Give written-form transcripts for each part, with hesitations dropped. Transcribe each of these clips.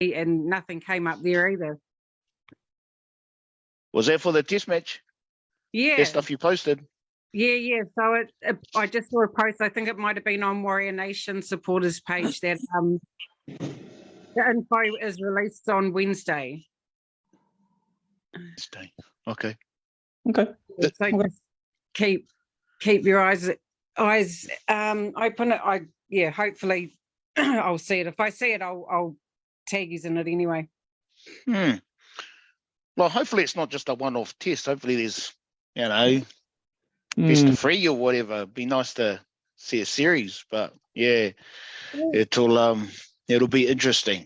and nothing came up there either. Was that for the test match? Yeah. That stuff you posted? Yeah. So I just saw a post, I think it might have been on Warrior Nation supporters page, that the info is released on Wednesday. Okay. So just keep your eyes open. Hopefully I'll see it. If I see it, I'll tag you in it anyway. Well, hopefully it's not just a one-off test. Hopefully there's, best of 3 or whatever. It'd be nice to see a series, but it'll be interesting.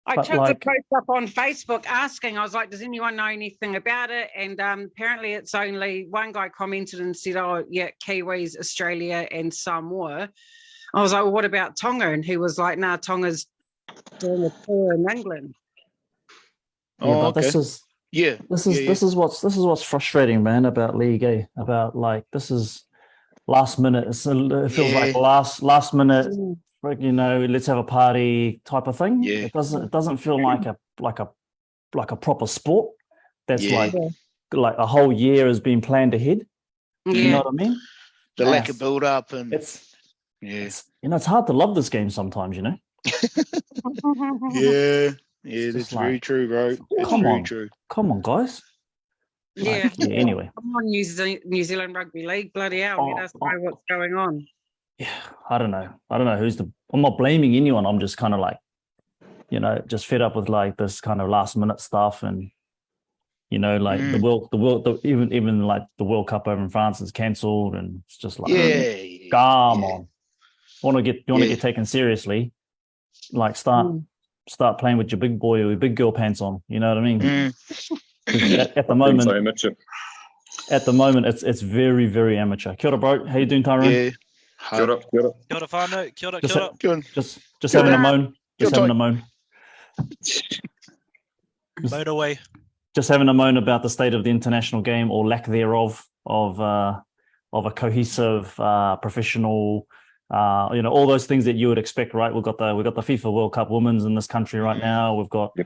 I took the post up on Facebook asking, I was like, does anyone know anything about it? And apparently it's only one guy commented and said, oh, yeah, Kiwis, Australia and Samoa. I was like, well, what about Tonga? And he was like, nah, Tonga's doing a tour in England. Yeah, but this is what's frustrating, man, about League A. About this is last minute. It feels like last minute. Let's have a party type of thing. Yeah. It doesn't feel like a proper sport. That's like a whole year has been planned ahead. You know what I mean? The lack of build up and it's hard to love this game sometimes. That's very true, bro. Come on, guys. Anyway, come on, New Zealand Rugby League, bloody hell, let us know what's going on. Yeah, I don't know I'm not blaming anyone. I'm just kind of just fed up with this kind of last minute stuff, and the World Cup over in France is cancelled, and it's just come on. You want to get taken seriously, start playing with your big boy or your big girl pants on. You know what I mean? At the moment, it's very, very amateur. Kia ora, bro. How you doing, Tyrone? Yeah. Kia ora whānau. Kia ora. Just having a moan. Just having a moan. Moan away. Just having a moan about the state of the international game, or lack thereof, of a cohesive, professional, all those things that you would expect, right? We've got the FIFA World Cup women's in this country right now. We've got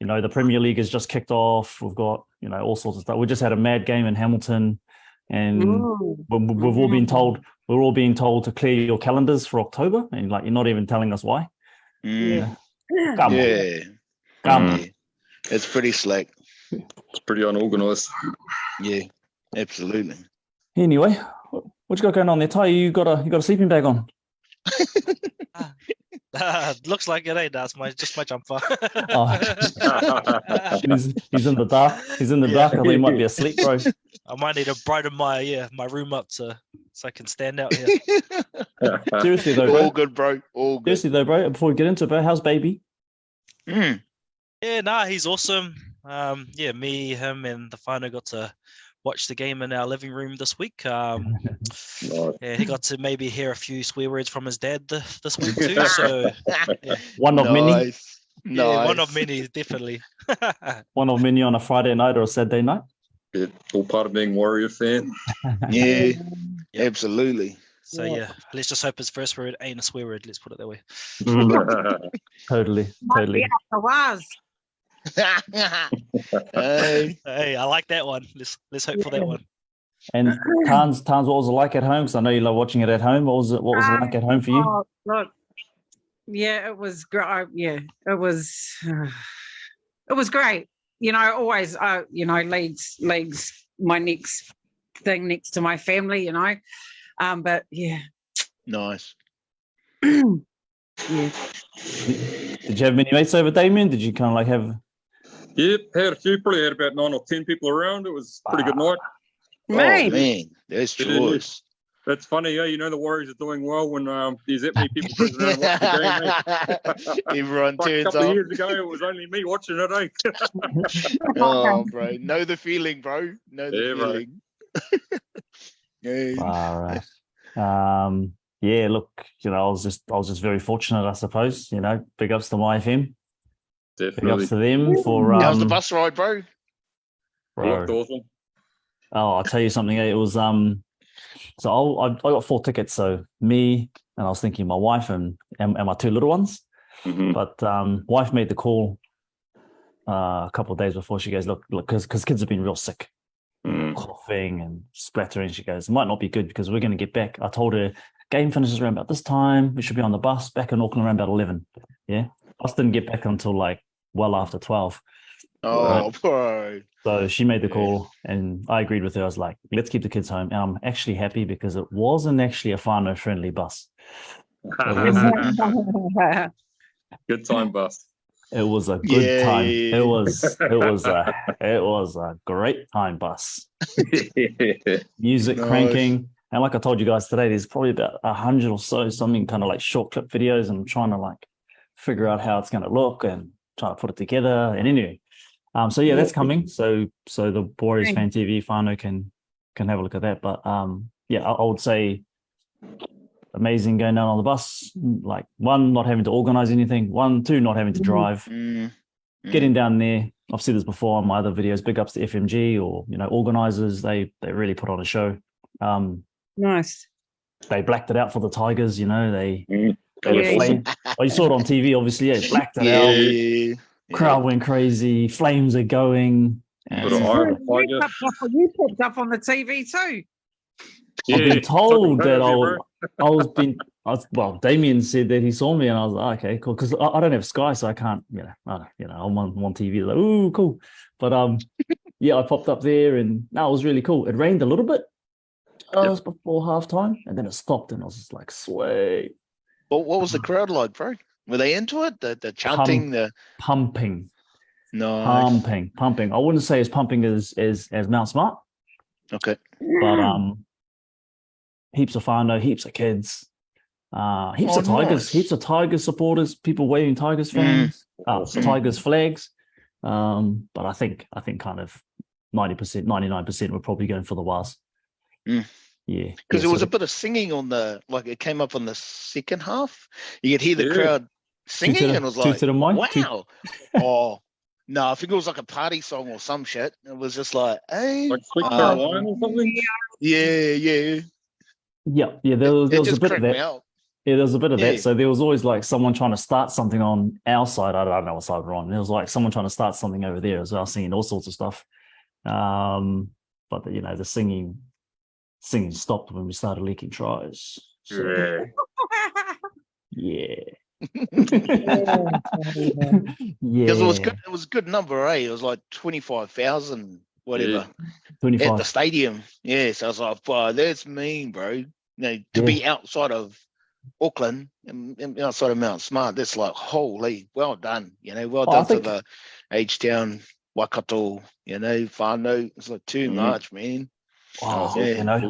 the Premier League has just kicked off. We've got all sorts of stuff. We just had a mad game in Hamilton, and we've all been told. We're all being told to clear your calendars for October, and you're not even telling us why. Come on. It's pretty slack. It's pretty unorganised. Yeah, absolutely. Anyway, what you got going on there, Ty? You got a sleeping bag on? Looks like it ain't. That's just my jumper. He's in the dark. He's in the dark. I think he might be asleep, bro. I might need to brighten my room up so I can stand out here. Seriously though, bro. All good, bro. All good. Seriously though, bro. Before we get into it, bro, how's baby? Yeah, he's awesome. Me, him, and the whānau got to watch the game in our living room this week. He got to maybe hear a few swear words from his dad this week too. So one of many. Yeah, one of many, definitely. One of many on a Friday night or a Saturday night. Yeah, all part of being Warrior fan. Yeah, absolutely. So let's just hope his first word ain't a swear word. Let's put it that way. Totally. Hey, I like that one. Let's hope for that one. And Tarns, what was it like at home? Because I know you love watching it at home. What was it like at home for you? Look, it was great. Yeah, it was great. Always, leagues my next thing next to my family. But yeah. Nice. Yeah. Did you have many mates over, Damien? Did you kind of have? Yep, had a few. Probably had about 9 or 10 people around. It was a pretty good night. Man, that's choice. That's funny, the Warriors are doing well when there's that many people present around watching the game. Everyone turns up. A couple of years ago, it was only me watching it, Oh, bro. Know the feeling, bro. Know the feeling. All right. Yeah, look, I was just very fortunate, I suppose. Big ups to YFM. Definitely. Big ups to them for. How's the bus ride, bro? Looked awesome. Oh, I'll tell you something. It was so I got 4 tickets. So me, and I was thinking my wife and my 2 little ones. But wife made the call a couple of days before. She goes, look, because kids have been real sick, coughing and splattering. She goes, it might not be good because we're going to get back. I told her, game finishes around about this time. We should be on the bus back in Auckland around about 11. Yeah. Bus didn't get back until like well after 12. Oh, bro. So she made the call and I agreed with her. I was like, let's keep the kids home. And I'm actually happy because it wasn't actually a whānau-friendly bus. Good time bus. It was a good time. It was a great time bus. Music cranking. And like I told you guys today, there's probably about 100 or so, something kind of like short clip videos. And I'm trying to like figure out how it's going to look and try to put it together. And anyway, so yeah, that's coming. So the Warriors Fan TV whānau can have a look at that. But yeah, I would say amazing going down on the bus. Like 1, not having to organize anything. 1, 2, not having to drive. Getting down there. I've said this before on my other videos. Big ups to FMG or organizers. They really put on a show. Nice. They blacked it out for the Tigers. They flame. Oh, you saw it on TV, obviously. Yeah, blacked it out. Crowd went crazy. Flames are going. You popped up on the TV too. I've been told that well, Damien said that he saw me and I was like, okay, cool. Because I don't have Sky, so I can't, I'm on TV. Like, ooh, cool. But yeah, I popped up there and it was really cool. It rained a little bit just before halftime and then it stopped and I was just like, sweet. What was the crowd like, bro? Were they into it? The chanting, the pumping. No. Pumping. I wouldn't say as pumping as Mount Smart. Okay. But heaps of whānau, heaps of kids, heaps of Tigers, heaps of Tigers supporters, people waving Tigers fans, Tigers flags. But I think kind of 90%, 99% were probably going for the Wars. Yeah. Because there was a bit of singing on it came up on the second half. You could hear the crowd singing and it was like, wow. Oh, no, I think it was like a party song or some shit. It was just like, hey. Like Sweet Caroline or something? Yeah. Yeah, there was a bit of that. Yeah, there was a bit of that. So there was always like someone trying to start something on our side. I don't know what side we're on. There was like someone trying to start something over there as well, singing all sorts of stuff. But the singing stopped when we started leaking tries. So, yeah. Because it was a good number, eh? It was like 25,000, whatever, 25 at the stadium. Yeah, so I was like, wow, that's mean, bro. To be outside of Auckland and outside of Mount Smart, that's like, holy, well done. Well done to the H-Town, Waikato, whānau. It's like too much, man. Oh,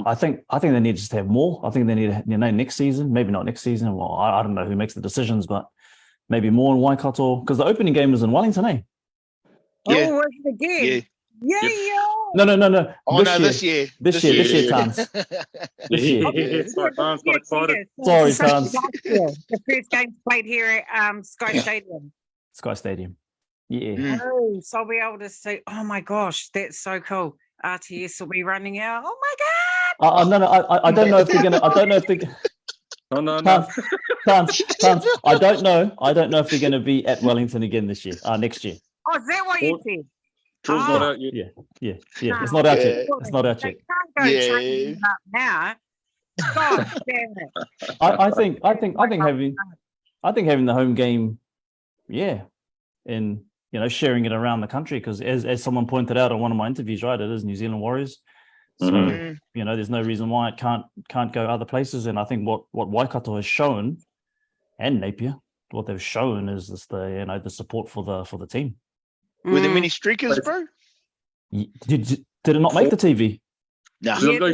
I think they need to have more. I think they need, next season, maybe not next season. Well, I don't know who makes the decisions, but maybe more in Waikato because the opening game was in Wellington, eh? Yeah. Oh, again. Yeah. No. Oh, this year. This year, Chance. This year. Sorry, Chance got excited. Sorry, Chance. The first game's played here at Sky Stadium. Sky Stadium. Yeah. Oh, so I'll be able to see. Oh my gosh, that's so cool. RTS will be running out. Oh my God. No. I don't know if they're gonna. I don't know if they. Oh, no. Chance. I don't know. I don't know if they're going to be at Wellington again this year. Next year. Oh, is that what you said? Trill's not out yet. Yeah. It's not out yet. It's not out yet. They can't go training up now. God damn it. I think having the home game, and sharing it around the country because as someone pointed out on one of my interviews, right, it is New Zealand Warriors. So there's no reason why it can't go other places. And I think what Waikato has shown, and Napier, what they've shown is this, the support for the team. Were there many streakers, bro? Did it not make the TV? No. They look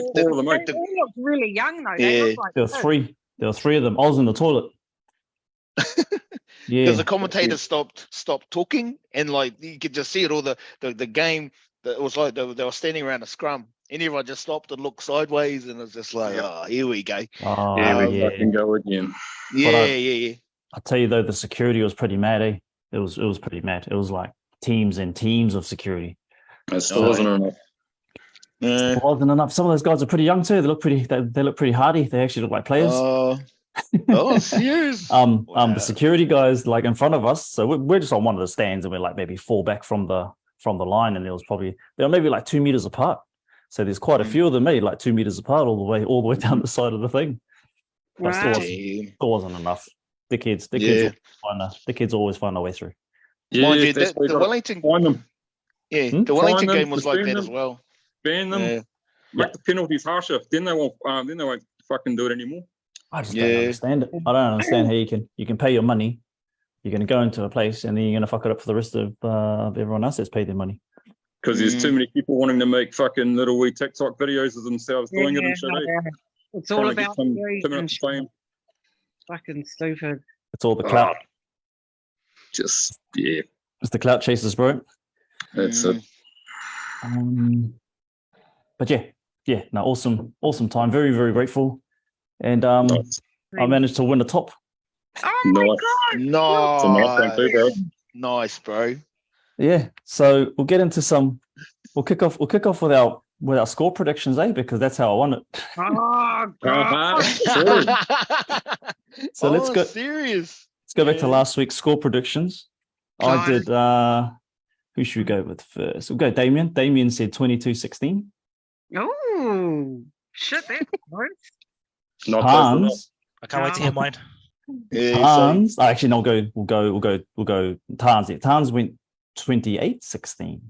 really young though. They look like there were three of them. I was in the toilet. Yeah. Because the commentators stopped talking and you could just see it all the game. It was like they were standing around a scrum. And everyone just stopped and looked sideways, and it was just like, here we go. We fucking go again. Yeah. I tell you though, the security was pretty mad. Eh? It was pretty mad. It was like teams and teams of security. That still wasn't enough. It wasn't enough. Some of those guys are pretty young too. They look pretty. They look pretty hardy. They actually look like players. Oh, serious? The security guys like in front of us. So we're just on one of the stands, and we're like maybe 4 back from the line, and they were maybe like 2 meters apart. So there's quite a few of them made like 2 meters apart all the way down the side of the thing. But still wasn't enough. The kids always find a way through. Yeah, Mind you, the Wellington, the Wellington game was like that as well. Ban them, make the penalties harsher. Then they won't fucking do it anymore. I just don't understand it. I don't understand how you can pay your money. You're going to go into a place and then you're going to fuck it up for the rest of everyone else that's paid their money. Because there's too many people wanting to make fucking little wee TikTok videos of themselves doing it and shit. It's all about 2 minutes of fame. Fucking stupid. It's all the clout. Just the clout chasers, bro. That's it. But no, awesome time. Very, very grateful. And Nice. I managed to win the top. Oh my God. Nice. It's a nice thing too, bro. Nice, bro. Yeah. So we'll get into we'll kick off with our score predictions, because that's how I won it. Oh God. So let's go. Serious. Let's go back to last week's score predictions. I did who should we go with first? We'll go Damien. Damien said 22-16. Oh shit, that's close. Not Hans. I can't wait to hear mine. Hans. Actually, no, we'll go Tans. Tans went 28-16.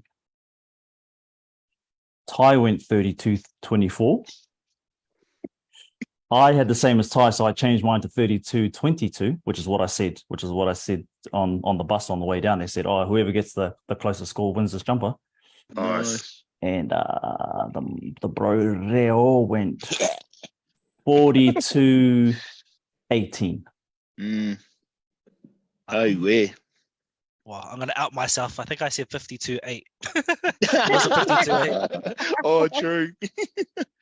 Ty went 32-24. I had the same as Ty, so I changed mine to 32-22, which is what I said. On the bus on the way down. They said, "Oh, whoever gets the closest score wins this jumper." Nice. And the bro Reo went 42-18. Oh, yeah. Well, I'm going to out myself. I think I said 52-8. Was it 52-8? Oh, true.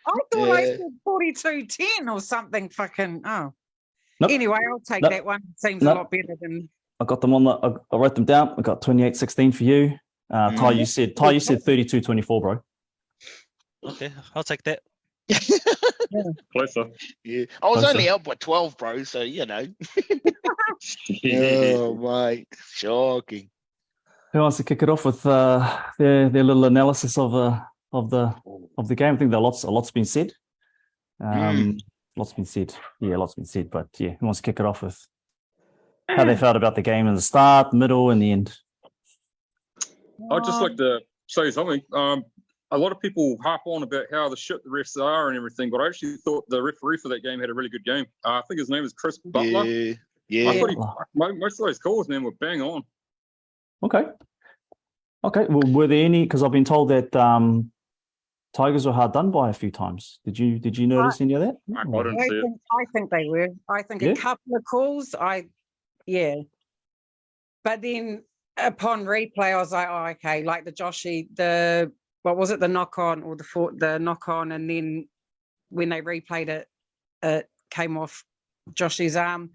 I thought I said 42-10 or something fucking. Oh. Nope. Anyway, I'll take that one. Seems a lot better than. I got them I wrote them down. I got 28-16 for you. Ty, you said 32-24, bro. Okay, I'll take that. Closer. Yeah. I was only out by 12, bro, so you know. Oh, mate. Shocking. Who wants to kick it off with their little analysis of the game? I think a lot's been said. Lots been said. Yeah, lots been said. But yeah, who wants to kick it off with how they felt about the game in the start, middle, and the end? I'd just like to say something. A lot of people harp on about how the shit the refs are and everything, but I actually thought the referee for that game had a really good game. I think his name is Chris Butler. Yeah. I thought most of those calls, man, were bang on. Okay. Well, were there any? Because I've been told that Tigers were hard done by a few times. Did you notice any of that? I didn't see it. I think they were. I think a couple of calls. But then upon replay, I was like, oh, okay, like the Joshy, what was it, the knock on or the knock on, and then when they replayed it, it came off Joshy's arm.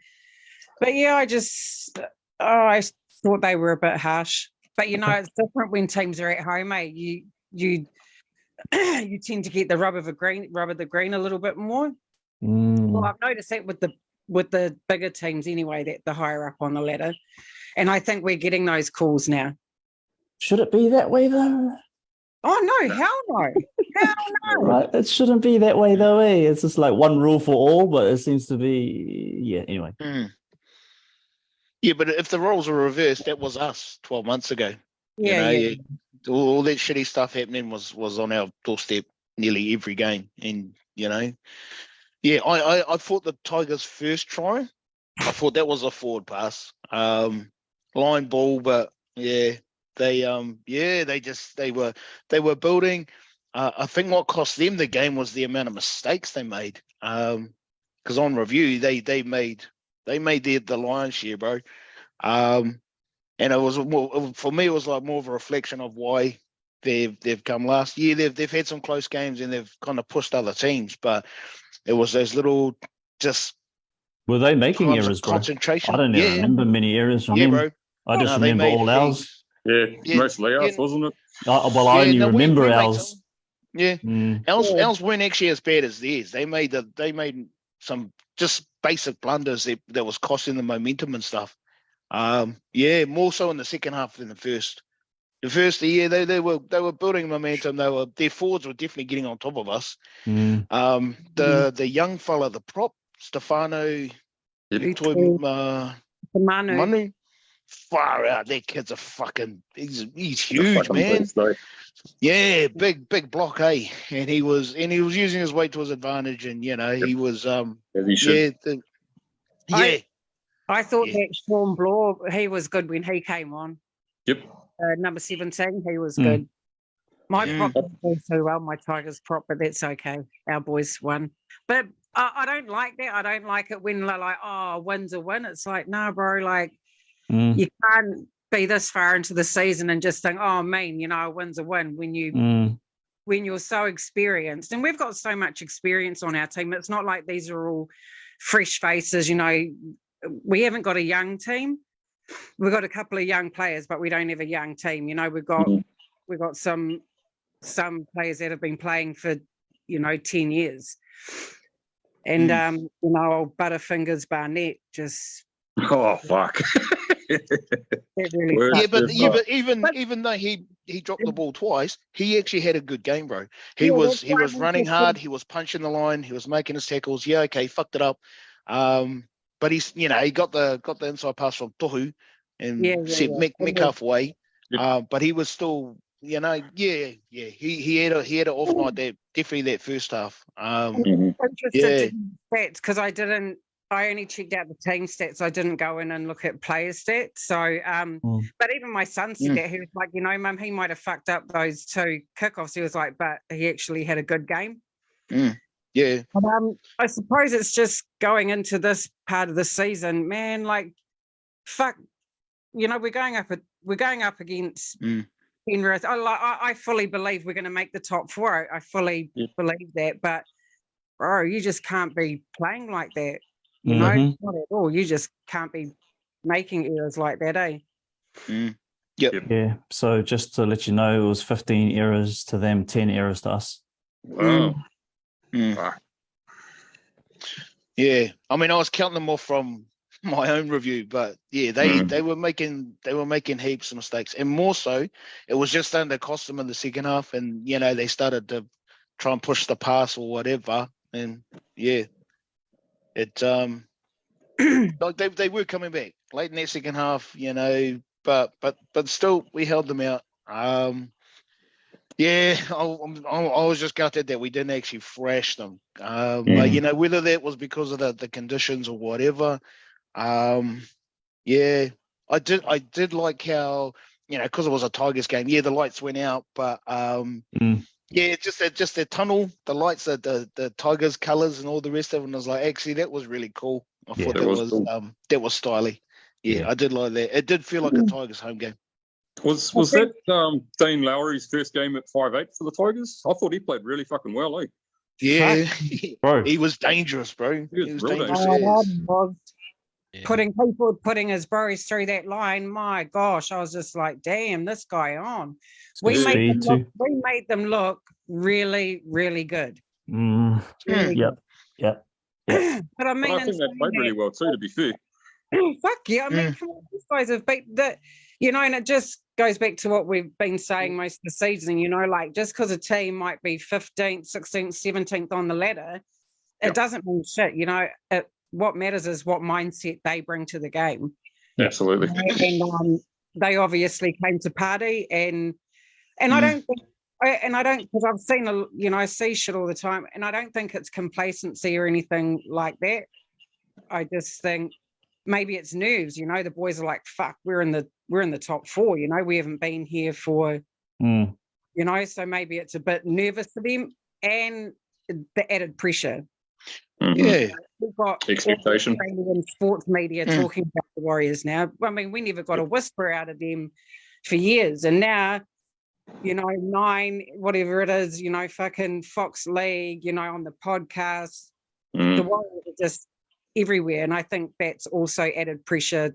But yeah, I thought they were a bit harsh. But it's different when teams are at home, eh? You tend to get the rub of the green a little bit more. Well, I've noticed that with the bigger teams anyway, that the higher up on the ladder. And I think we're getting those calls now. Should it be that way though? Oh no, hell no. Hell no. Right, it shouldn't be that way though, eh? It's just like one rule for all, but it seems to be anyway. Yeah, but if the roles were reversed, that was us 12 months ago. All that shitty stuff happening was on our doorstep nearly every game. And I thought the Tigers' first try, I thought that was a forward pass. Line ball, but they were building. I think what cost them the game was the amount of mistakes they made. Because on review, they made the lion's share, bro. And it was for me, it was like more of a reflection of why they've come last year. They've had some close games and they've kind of pushed other teams, but it was those little just. Were they making errors, bro? Concentration. I don't even remember many errors from them. Bro. I just remember all ours. Yeah, mostly ours, wasn't it? I only remember ours. Ours weren't actually as bad as theirs. They made some just basic blunders that was costing the momentum and stuff. More so in the second half than the first. The first year they were building momentum. Their forwards were definitely getting on top of us. The young fella, the prop, Stefano Manu, far out. That kid's a fucking he's huge, man. Yeah, big block, eh? And he was using his weight to his advantage, and he was As he should. I thought that Sean Bloor, he was good when he came on. Yep. Number 17, he was good. My prop didn't do so well, my Tigers prop, but that's okay. Our boys won. But I don't like that. I don't like it when they're like, oh, win's a win. It's like, no, bro, like you can't be this far into the season and just think, oh, a win's a win when you're so experienced. And we've got so much experience on our team. It's not like these are all fresh faces, we haven't got a young team. We've got a couple of young players, but we don't have a young team. We've got some players that have been playing for 10 years. And old Butterfingers Barnett just fuck. Really but even though he dropped the ball twice, he actually had a good game, bro. He was running hard, he was punching the line, he was making his tackles. Yeah, okay, fucked it up. But he's he got the inside pass from Tohu and set Mick halfway. But he was still he had an off night there, definitely that first half. Interested in stats because I only checked out the team stats. I didn't go in and look at player stats. So, but even my son said that. He was like, Mum, he might have fucked up those 2 kickoffs. He was like, but he actually had a good game. Yeah. But, I suppose it's just going into this part of the season, man. Like, fuck, we're going up against Penrith. I fully believe we're going to make the top 4. I fully believe that. But, bro, you just can't be playing like that. Not at all. You just can't be making errors like that, eh? Yep. Yeah. So just to let you know, it was 15 errors to them, 10 errors to us. Wow. Yeah. I mean, I was counting them off from my own review, but yeah, they were making heaps of mistakes, and more so, it was just starting to cost them in the second half, and they started to try and push the pass or whatever, and it like they were coming back late in that second half, but still we held them out. I was just gutted that we didn't actually thrash them. But whether that was because of the conditions or whatever. I did like how because it was a Tigers game. Yeah, the lights went out, but just that tunnel, the lights, the Tigers colours and all the rest of it. And I was like, actually, that was really cool. I thought that was cool. That was stylish. Yeah, I did like that. It did feel like a Tigers home game. Was that Dean Lowry's first game at 5'8" for the Tigers? I thought he played really fucking well, eh? Yeah, bro. He was dangerous, bro. He was dangerous. Putting his bros through that line, my gosh, I was just like, damn, this guy on. We made them look really, really good. Yep. But I mean, I think they played really well too, to be fair. Fuck yeah. I mean, come on, these guys have beat that, and it just goes back to what we've been saying most of the season, like just because a team might be 15th, 16th, 17th on the ladder, it doesn't mean shit, what matters is what mindset they bring to the game. Absolutely. And they obviously came to party, and I don't think, because I've seen I see shit all the time, and I don't think it's complacency or anything like that. I just think maybe it's nerves. The boys are like, fuck, we're in the top 4. We haven't been here for, so maybe it's a bit nervous for them, and the added pressure. Yeah, we've got expectation in sports media talking about the Warriors now. I mean, we never got a whisper out of them for years, and now 9 whatever it is, fucking Fox League, on the podcast, the Warriors are just everywhere, and I think that's also added pressure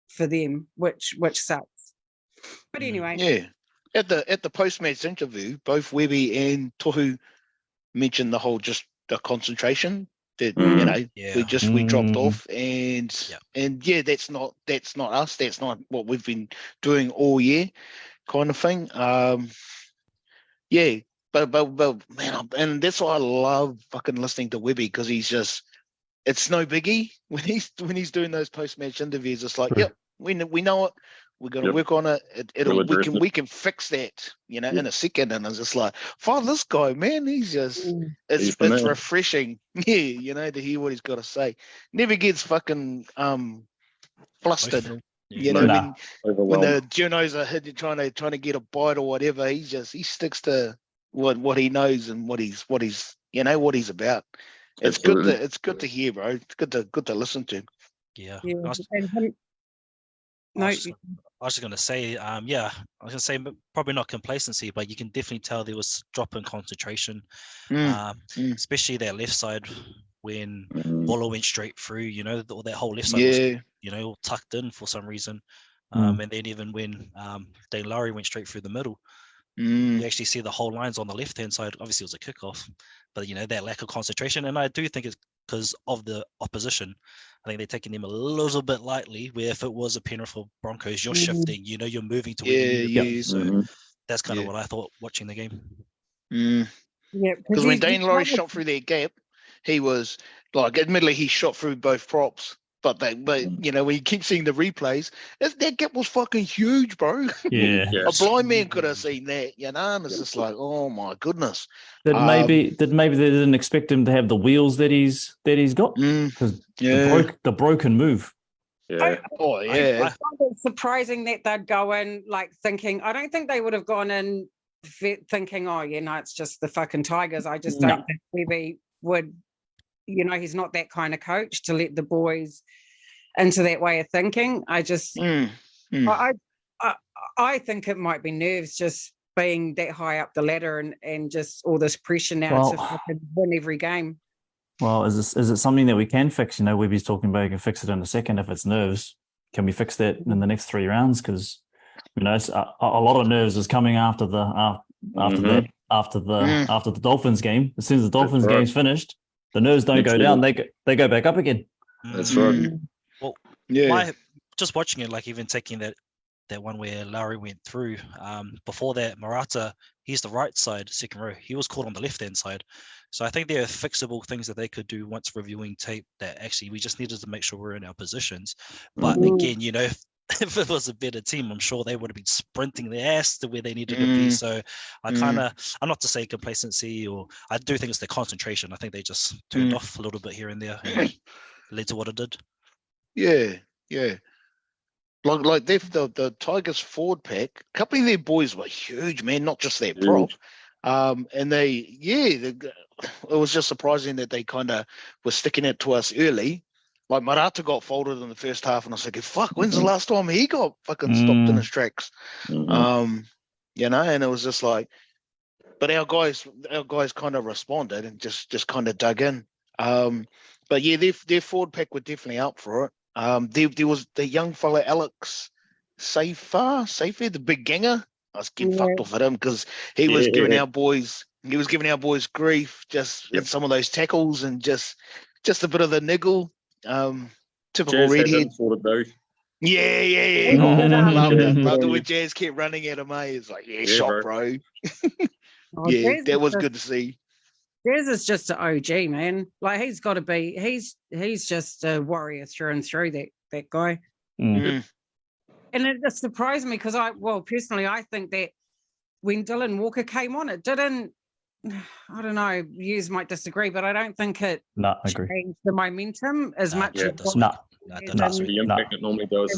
for them, which sucks. But anyway, at the post-match interview, both Webby and Tohu mentioned the whole the concentration that you know we dropped off, and that's not us. That's not what we've been doing all year, kind of thing. But man, and that's why I love fucking listening to Webby, because he's just, it's no biggie when he's doing those post match interviews. It's like, yep, we know it. We're going to work on it. We can fix that, you know, in a second. And it's just like, follow this guy, man. He's just, it's refreshing, you know, to hear what he's got to say. Never gets fucking flustered. You know, when the journos are trying to get a bite or whatever, he sticks to what he knows and what he's about. It's good to hear, bro. It's good to listen to. Yeah. I was just going to say, I was going to say probably not complacency, but you can definitely tell there was drop in concentration, especially their left side when Bolo went straight through. You know, that whole left side was, you know, all tucked in for some reason. And then even when Dane Lowry went straight through the middle, you actually see the whole lines on the left hand side. Obviously, it was a kickoff, but you know, that lack of concentration, and I do think it's because of the opposition. I think they're taking them a little bit lightly, where if it was a Penrith or Broncos, you're shifting, you know, you're moving to where you need to be. So that's kind of what I thought watching the game. Because when Dane Laurie shot through that gap, he was like, admittedly, he shot through both props, but you know, when you keep seeing the replays, that gap was fucking huge, bro. Yeah. A blind man could have seen that, you know, and it's just like, oh my goodness. Maybe they didn't expect him to have the wheels that he's got, because the broken move. Yeah. I find it surprising that they'd go in like thinking. I don't think they would have gone in thinking, oh yeah, no, it's just the fucking Tigers. I just don't think Webby would. You know, he's not that kind of coach to let the boys into that way of thinking. I just, I think it might be nerves, just being that high up the ladder and just all this pressure now to fucking win every game. Well, is it something that we can fix? You know, Webby's talking about you can fix it in a second if it's nerves. Can we fix that in the next 3 rounds? Because you know, a lot of nerves is coming after the Dolphins game. As soon as the Dolphins game's finished, the nerves don't go down; they go back up again. That's right. Well, just watching it, like even taking that one where Lowry went through. Before that, Murata, he's the right side, second row. He was caught on the left hand side. So I think there are fixable things that they could do once reviewing tape. That actually we just needed to make sure we're in our positions. But again, you know, if it was a better team, I'm sure they would have been sprinting their ass to where they needed to be. So I'm not to say complacency, or I do think it's their concentration. I think they just turned off a little bit here and there, and led to what it did. Yeah. Like the Tigers forward pack, a couple of their boys were huge, man, not just their prop. And it was just surprising that they kind of were sticking it to us early. Like Murata got folded in the first half, and I was like, fuck, when's the last time he got fucking stopped in his tracks? You know, and it was just like, but our guys kind of responded and just kind of dug in. But yeah, their forward pack were definitely up for it. There was the young fella Alex Safer, the big ganger. I was getting fucked off at him because he was giving our boys grief just in some of those tackles and just a bit of the niggle. Typical redhead. Yeah. Loved it when Jazz kept running at him. It's like, shot, bro. That was good to see. Jazz is just an OG, man. Like he's got to be. He's just a warrior through and through. That guy. And it just surprised me because personally, I think that when Dylan Walker came on, it didn't. I don't know. Yous might disagree, but I don't think it changed the momentum as much. The impact it normally does.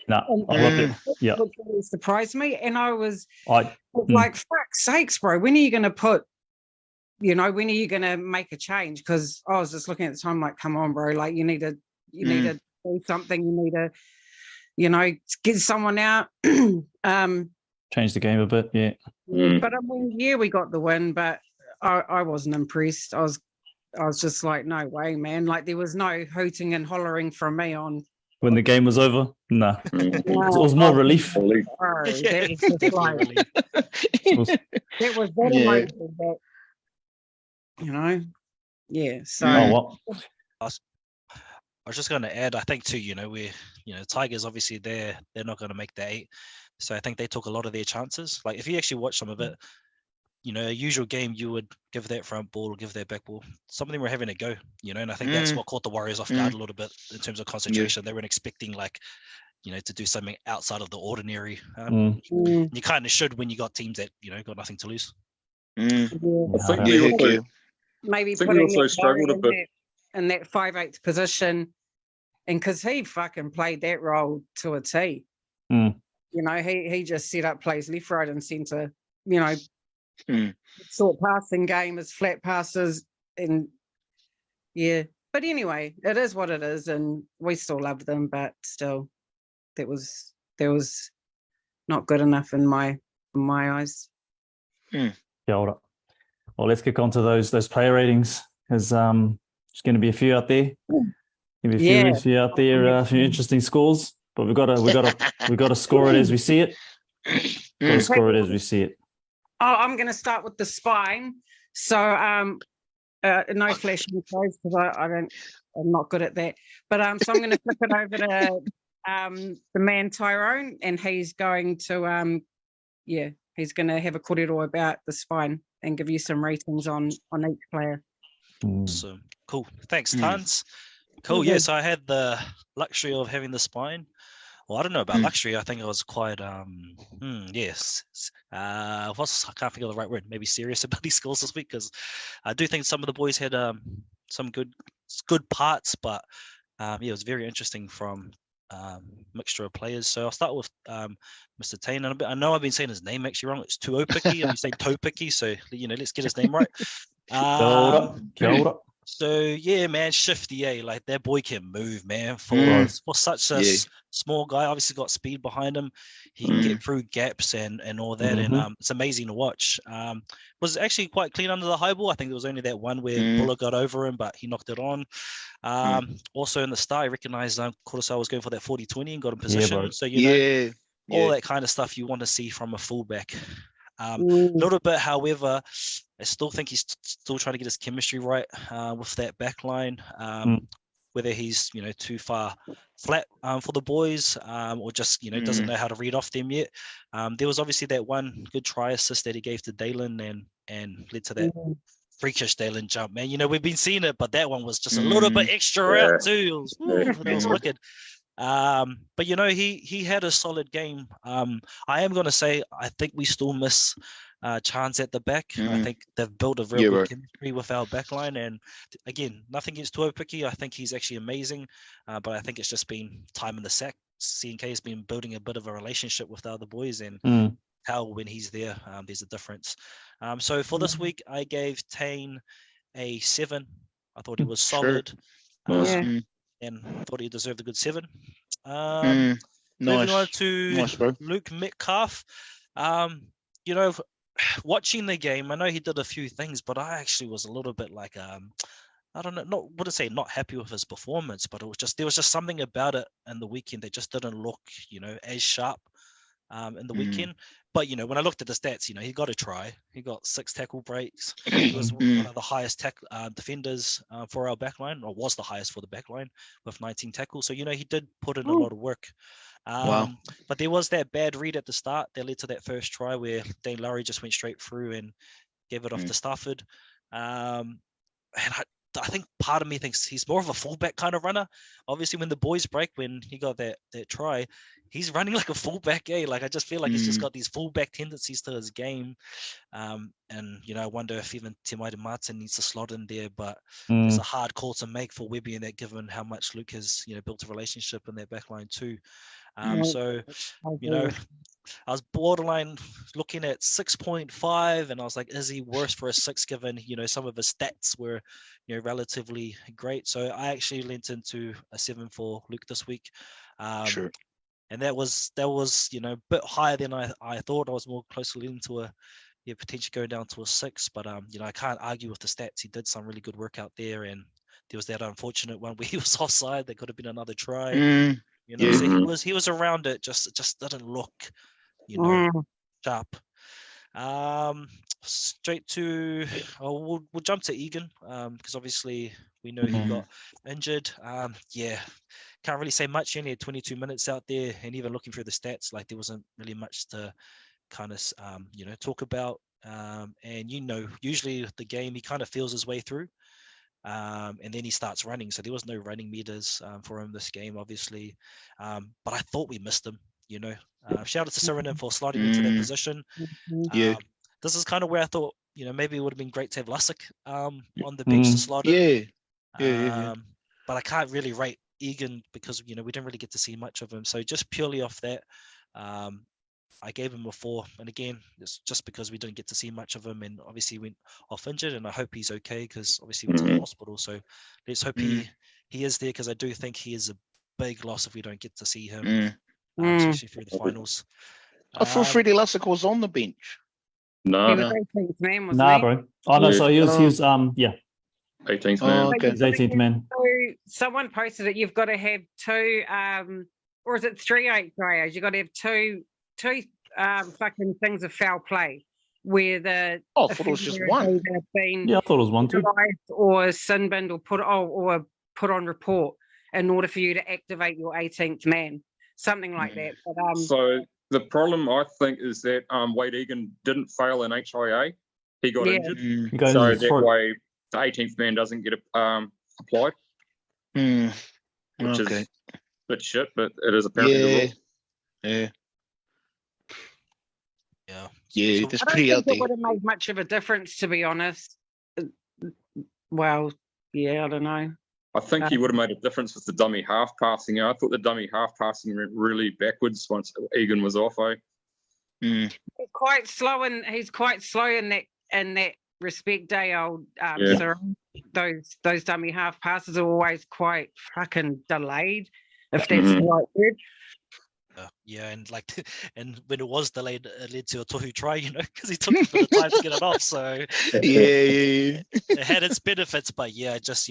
Which really surprised me, and I was like, "Fuck's sakes, bro! When are you going to put? When are you going to make a change?" Because I was just looking at the time, like, "Come on, bro! Like, you need to do something. You need to, get someone out." Change the game a bit, But I mean, we got the win, but I wasn't impressed. I was just like, no way, man. Like there was no hooting and hollering from me on when the game was over. No. It was more relief. That was just like, it was very emotional, but Yeah. So. Oh, well. I was just going to add, I think too, Tigers, obviously they're not going to make the 8. So I think they took a lot of their chances. Like if you actually watch some of it, a usual game, you would give that front ball, give that back ball. Some of them were having a go, and I think that's what caught the Warriors off guard a little bit in terms of concentration. They weren't expecting to do something outside of the ordinary. You kind of should when you got teams that, got nothing to lose. I think we also struggled a bit in that 5/8 position, and because he fucking played that role to a T. He just set up plays left, right, and centre. Short passing game is flat passes, and But anyway, it is what it is, and we still love them, but still, that was not good enough in my eyes. Kia ora. Well, let's kick on to those player ratings, because there's going to be a few out there. A few out there, a few interesting scores, but we've got to score it as we see it. Got to score it as we see it. Oh, I'm going to start with the spine. So no flashing clothes because I'm not good at that. But so I'm going to flip it over to the man Tyrone, and he's going to he's going to have a kōrero about the spine and give you some ratings on each player. Awesome. Cool. Thanks, Tans. Cool. Yes, I had the luxury of having the spine. Well, I don't know about luxury. I think I was quite, I can't think of the right word, maybe serious about these scores this week, because I do think some of the boys had some good parts, but it was very interesting from mixture of players. So I'll start with Mr. Tane. And I know I've been saying his name actually wrong. It's Tuopicky, and you say Topicky, so let's get his name right. Kia ora. So yeah, man, shifty, like that boy can move, man. For such a small guy, obviously got speed behind him. He can get through gaps and all that, and it's amazing to watch. Was actually quite clean under the high ball. I think there was only that one where Buller got over him, but he knocked it on. Also in the start, I recognized Kurosawa was going for that 40-20 and got in position. Bro. So all that kind of stuff you want to see from a fullback. A little bit, however, I still think he's still trying to get his chemistry right with that back line. Whether he's too far flat for the boys or just doesn't know how to read off them yet. There was obviously that one good try assist that he gave to Dallin and led to that freakish Dallin jump. Man, we've been seeing it, but that one was just a little bit extra out too. It was wicked. But he had a solid game. I am going to say I think we still miss Charnze at the back. I think they've built a real good chemistry with our back line, and again, nothing against Tuopicky. I think he's actually amazing, but I think it's just been time in the sack. CNK has been building a bit of a relationship with the other boys, and how when he's there, there's a difference. So for this week, I gave Tane a 7. I thought he was solid. And thought he deserved a good 7. Moving on to Luke Metcalf. Watching the game, I know he did a few things, but I actually was a little bit like, I don't know, wouldn't say not happy with his performance, but there was just something about it in the weekend that just didn't look, as sharp in the weekend. But, when I looked at the stats, he got a try. He got 6 tackle breaks. He was one of the highest defenders for our backline, or was the highest for the backline with 19 tackles. So, he did put in a lot of work. But there was that bad read at the start that led to that first try where Dane Lowry just went straight through and gave it off to Stafford. And I think part of me thinks he's more of a fullback kind of runner. Obviously, when the boys break, when he got that try, he's running like a fullback. Like I just feel like he's just got these fullback tendencies to his game. And I wonder if even Timaida Martin needs to slot in there. But it's a hard call to make for Webby in that, given how much Luke has built a relationship in that back line too. So I was borderline looking at 6.5, and I was like, is he worse for a 6 given, some of his stats were, relatively great. So I actually leant into a 7 for Luke this week. And that was, a bit higher than I thought. I was more closely leaning to potentially going down to a 6, but, I can't argue with the stats. He did some really good work out there, and there was that unfortunate one where he was offside. There could have been another try. So he was around it, just didn't look, sharp. straight to, we'll jump to Egan, because obviously we know he got injured. Yeah, can't really say much. He only had 22 minutes out there, and even looking through the stats, like there wasn't really much to kind of, talk about. And usually the game he kind of feels his way through, and then he starts running. So there was no running meters for him this game, obviously. But I thought we missed him. Shout out to Serena for sliding into that position. Yeah. This is kind of where I thought, maybe it would have been great to have Lusick on the bench to slot in. But I can't really rate Egan because, we didn't really get to see much of him. So just purely off that, I gave him a 4. And again, it's just because we didn't get to see much of him, and obviously went off injured, and I hope he's okay because obviously went to the hospital. So let's hope he is there, because I do think he is a big loss if we don't get to see him, especially through the finals. I thought Freddie Lusick was on the bench. No, He was 18th man, wasn't Nah, he? bro. Oh no, so he was 18th man. Okay. he's 18th man. So someone posted it. You've got to have 2, or is it 3 HIAs? You've got to have two fucking things of foul play where the I thought it was just one. Been Yeah, I thought it was 1 too. or sin binned or put on report in order for you to activate your 18th man, something like that. But, so the problem I think is that Wade Egan didn't fail in HIA. He got injured, so that way the 18th man doesn't get applied, which is a bit shit, but it is apparently the rule. Yeah, that's pretty out there. there. It would have made much of a difference, to be honest. Well, yeah, I don't know. I think he would have made a difference with the dummy half passing. I thought the dummy half passing went really backwards once Egan was off. He's quite slow, and he's quite slow in that respect. Old Sir, those dummy half passes are always quite fucking delayed, if that's the right word. And when it was delayed, it led to a tohu try, because he took a bit of time to get it off. So it had its benefits, but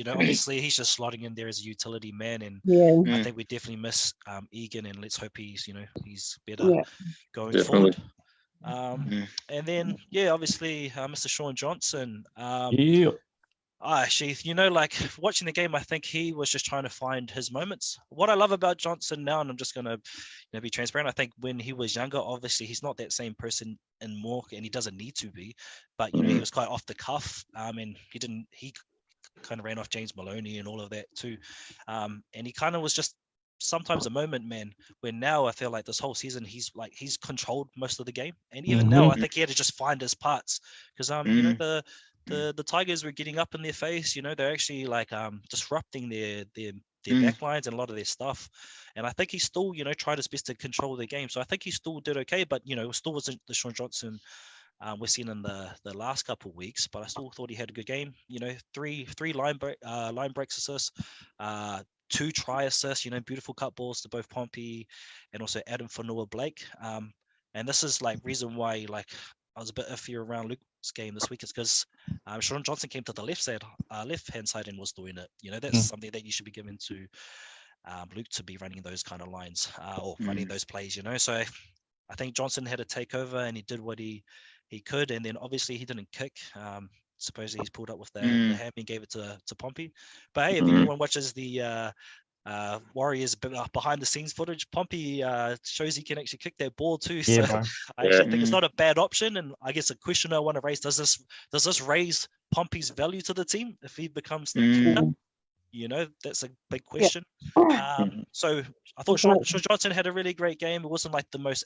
obviously he's just slotting in there as a utility man, and I think we definitely miss Egan, and let's hope he's better going forward. And then obviously Mr. Sean Johnson. Actually, watching the game, I think he was just trying to find his moments. What I love about Johnson now, and I'm just going to be transparent, I think when he was younger, obviously he's not that same person anymore, and he doesn't need to be, but he was quite off the cuff, and he kind of ran off James Maloney and all of that too, and he kind of was just sometimes a moment man, where now I feel like this whole season he's controlled most of the game, and even now I think he had to just find his parts, because the Tigers were getting up in their face, they're actually disrupting their backlines and a lot of their stuff. And I think he still, tried his best to control the game. So I think he still did okay, but, still wasn't the Sean Johnson we're seeing in the last couple of weeks. But I still thought he had a good game. Three line breaks assists, 2 try assists, beautiful cut balls to both Pompey and also AddinFonua-Blake. And this is reason why I was a bit iffy around Luke's game this week, is because Sean Johnson came to the left-hand side and was doing it. That's something that you should be giving to Luke, to be running those kind of lines or running those plays. So I think Johnson had a takeover, and he did what he could. And then obviously he didn't kick. Supposedly he's pulled up with the ham and gave it to Pompey. But hey, if anyone watches the Warriors behind the scenes footage, Pompey shows he can actually kick that ball too. So I actually think it's not a bad option. And I guess a question I want to raise, does this raise Pompey's value to the team if he becomes the keeper? That's a big question. So I thought Sean Johnson had a really great game. It wasn't the most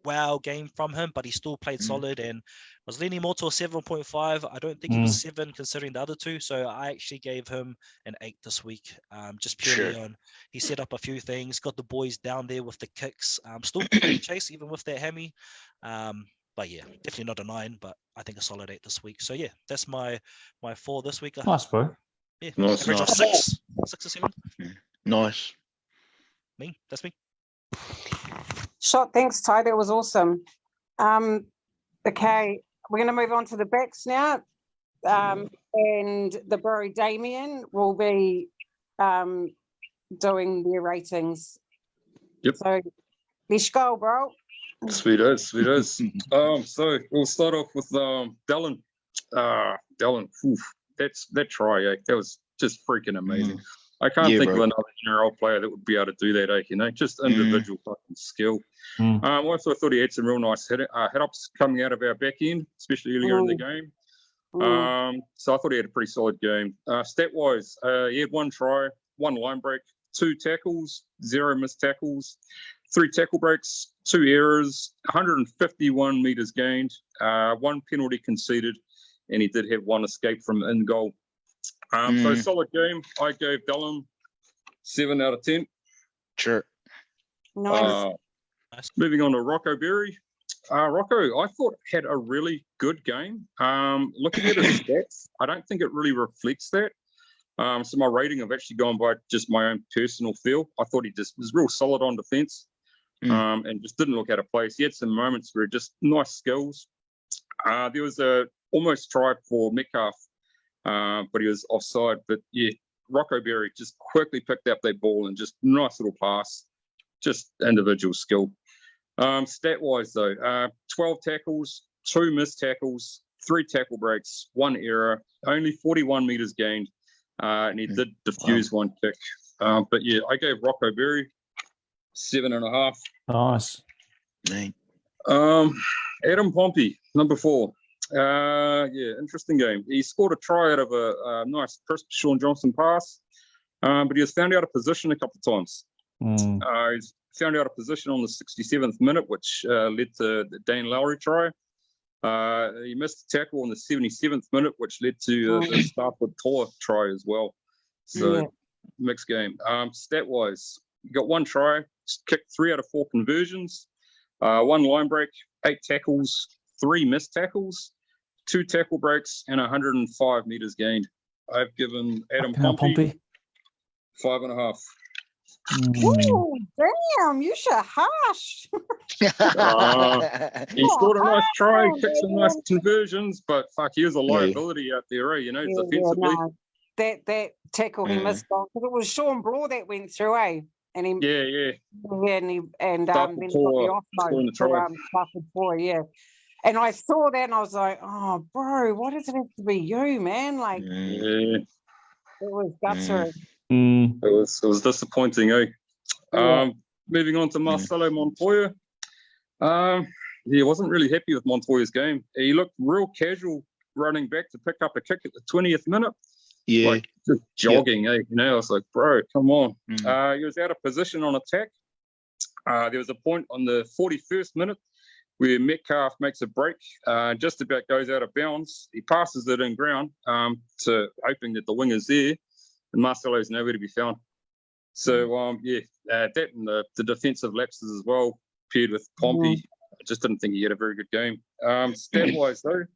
wow game from him, but he still played solid and was leaning more to a 7.5. I don't think he was 7 considering the other 2, so I actually gave him an 8 this week, just purely on he set up a few things, got the boys down there with the kicks, still pretty chase even with that hammy, but yeah, definitely not a 9, but I think a solid 8 this week. So yeah, that's my 4 this week. Nice, bro. Yeah, average of 6 or 7. Nice. That's me. Shot, thanks, Ty. That was awesome. Okay, we're going to move on to the backs now. And the bro Damien will be doing their ratings. Yep. So let's go, bro. Sweet as. So we'll start off with Dallin. Dallin, that try, that was just freaking amazing. I can't think of another NRL player that would be able to do that, just individual fucking skill. Also, I thought he had some real nice hit-ups coming out of our back end, especially earlier in the game. So I thought he had a pretty solid game. Stat-wise, he had 1 try, 1 line break, 2 tackles, 0 missed tackles, 3 tackle breaks, 2 errors, 151 metres gained, 1 penalty conceded, and he did have 1 escape from in goal. So solid game. I gave Dallin 7 out of 10. Sure. Nice. Moving on to Rocco Berry. Rocco, I thought had a really good game. Looking at his stats, I don't think it really reflects that. So my rating, I've actually gone by just my own personal feel. I thought he just was real solid on defence, and just didn't look out of place. He had some moments where just nice skills. There was a almost try for Metcalf, but he was offside. But yeah, Rocco Berry just quickly picked up that ball and just nice little pass, just individual skill. Stat-wise though, 12 tackles, 2 missed tackles, 3 tackle breaks, 1 error, only 41 metres gained, and he did defuse 1 kick. But yeah, I gave Rocco Berry 7.5. Nice. Adam Pompey, number 4. Yeah, interesting game. He scored a try out of a nice crisp Sean Johnson pass, but he was found out of position a couple of times. He's found out of position on the 67th minute, which led to the Dane Lowry try. He missed a tackle on the 77th minute, which led to the Starford Toa try as well. So mixed game. Stat-wise, he got 1 try, kicked 3 out of 4 conversions, 1 line break, 8 tackles, 3 missed tackles, 2 tackle breaks, and 105 metres gained. I've given Adam Pompey 5.5. Oh, damn, you should hush. He scored a nice try, kicked some nice conversions, but fuck, he was a liability out there, defensively. No. That tackle he missed on, because it was Sean Braw that went through, and he and then he got the offload for Stafford Toa, And I saw that and I was like, oh, bro, why does it have to be you, man? Like, it was guttery. It was disappointing, Moving on to Marcelo Montoya. He wasn't really happy with Montoya's game. He looked real casual running back to pick up a kick at the 20th minute. Like just jogging, I was like, bro, come on. He was out of position on attack. There was a point on the 41st minute where Metcalf makes a break, just about goes out of bounds. He passes it in ground, to hoping that the wing is there, and Marcelo's nowhere to be found. So, that and the defensive lapses as well, paired with Pompey. I just didn't think he had a very good game. Stat-wise, though,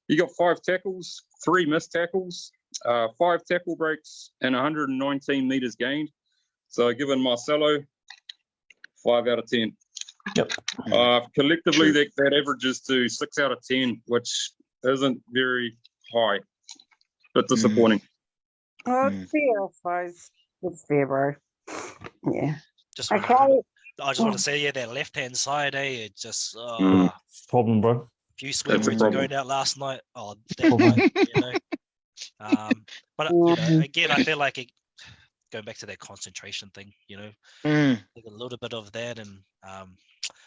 he got 5 tackles, 3 missed tackles, 5 tackle breaks, and 119 metres gained. So, given Marcelo 5 out of 10. Collectively, that averages to 6 out of 10, which isn't very high, but disappointing. Oh, it's fair, I suppose. It's fair, bro. Yeah. I just want to say, that left-hand side, it just problem, bro. A few swear words were going out last night. Oh, that night, But again, I feel like going back to that concentration thing, a little bit of that, and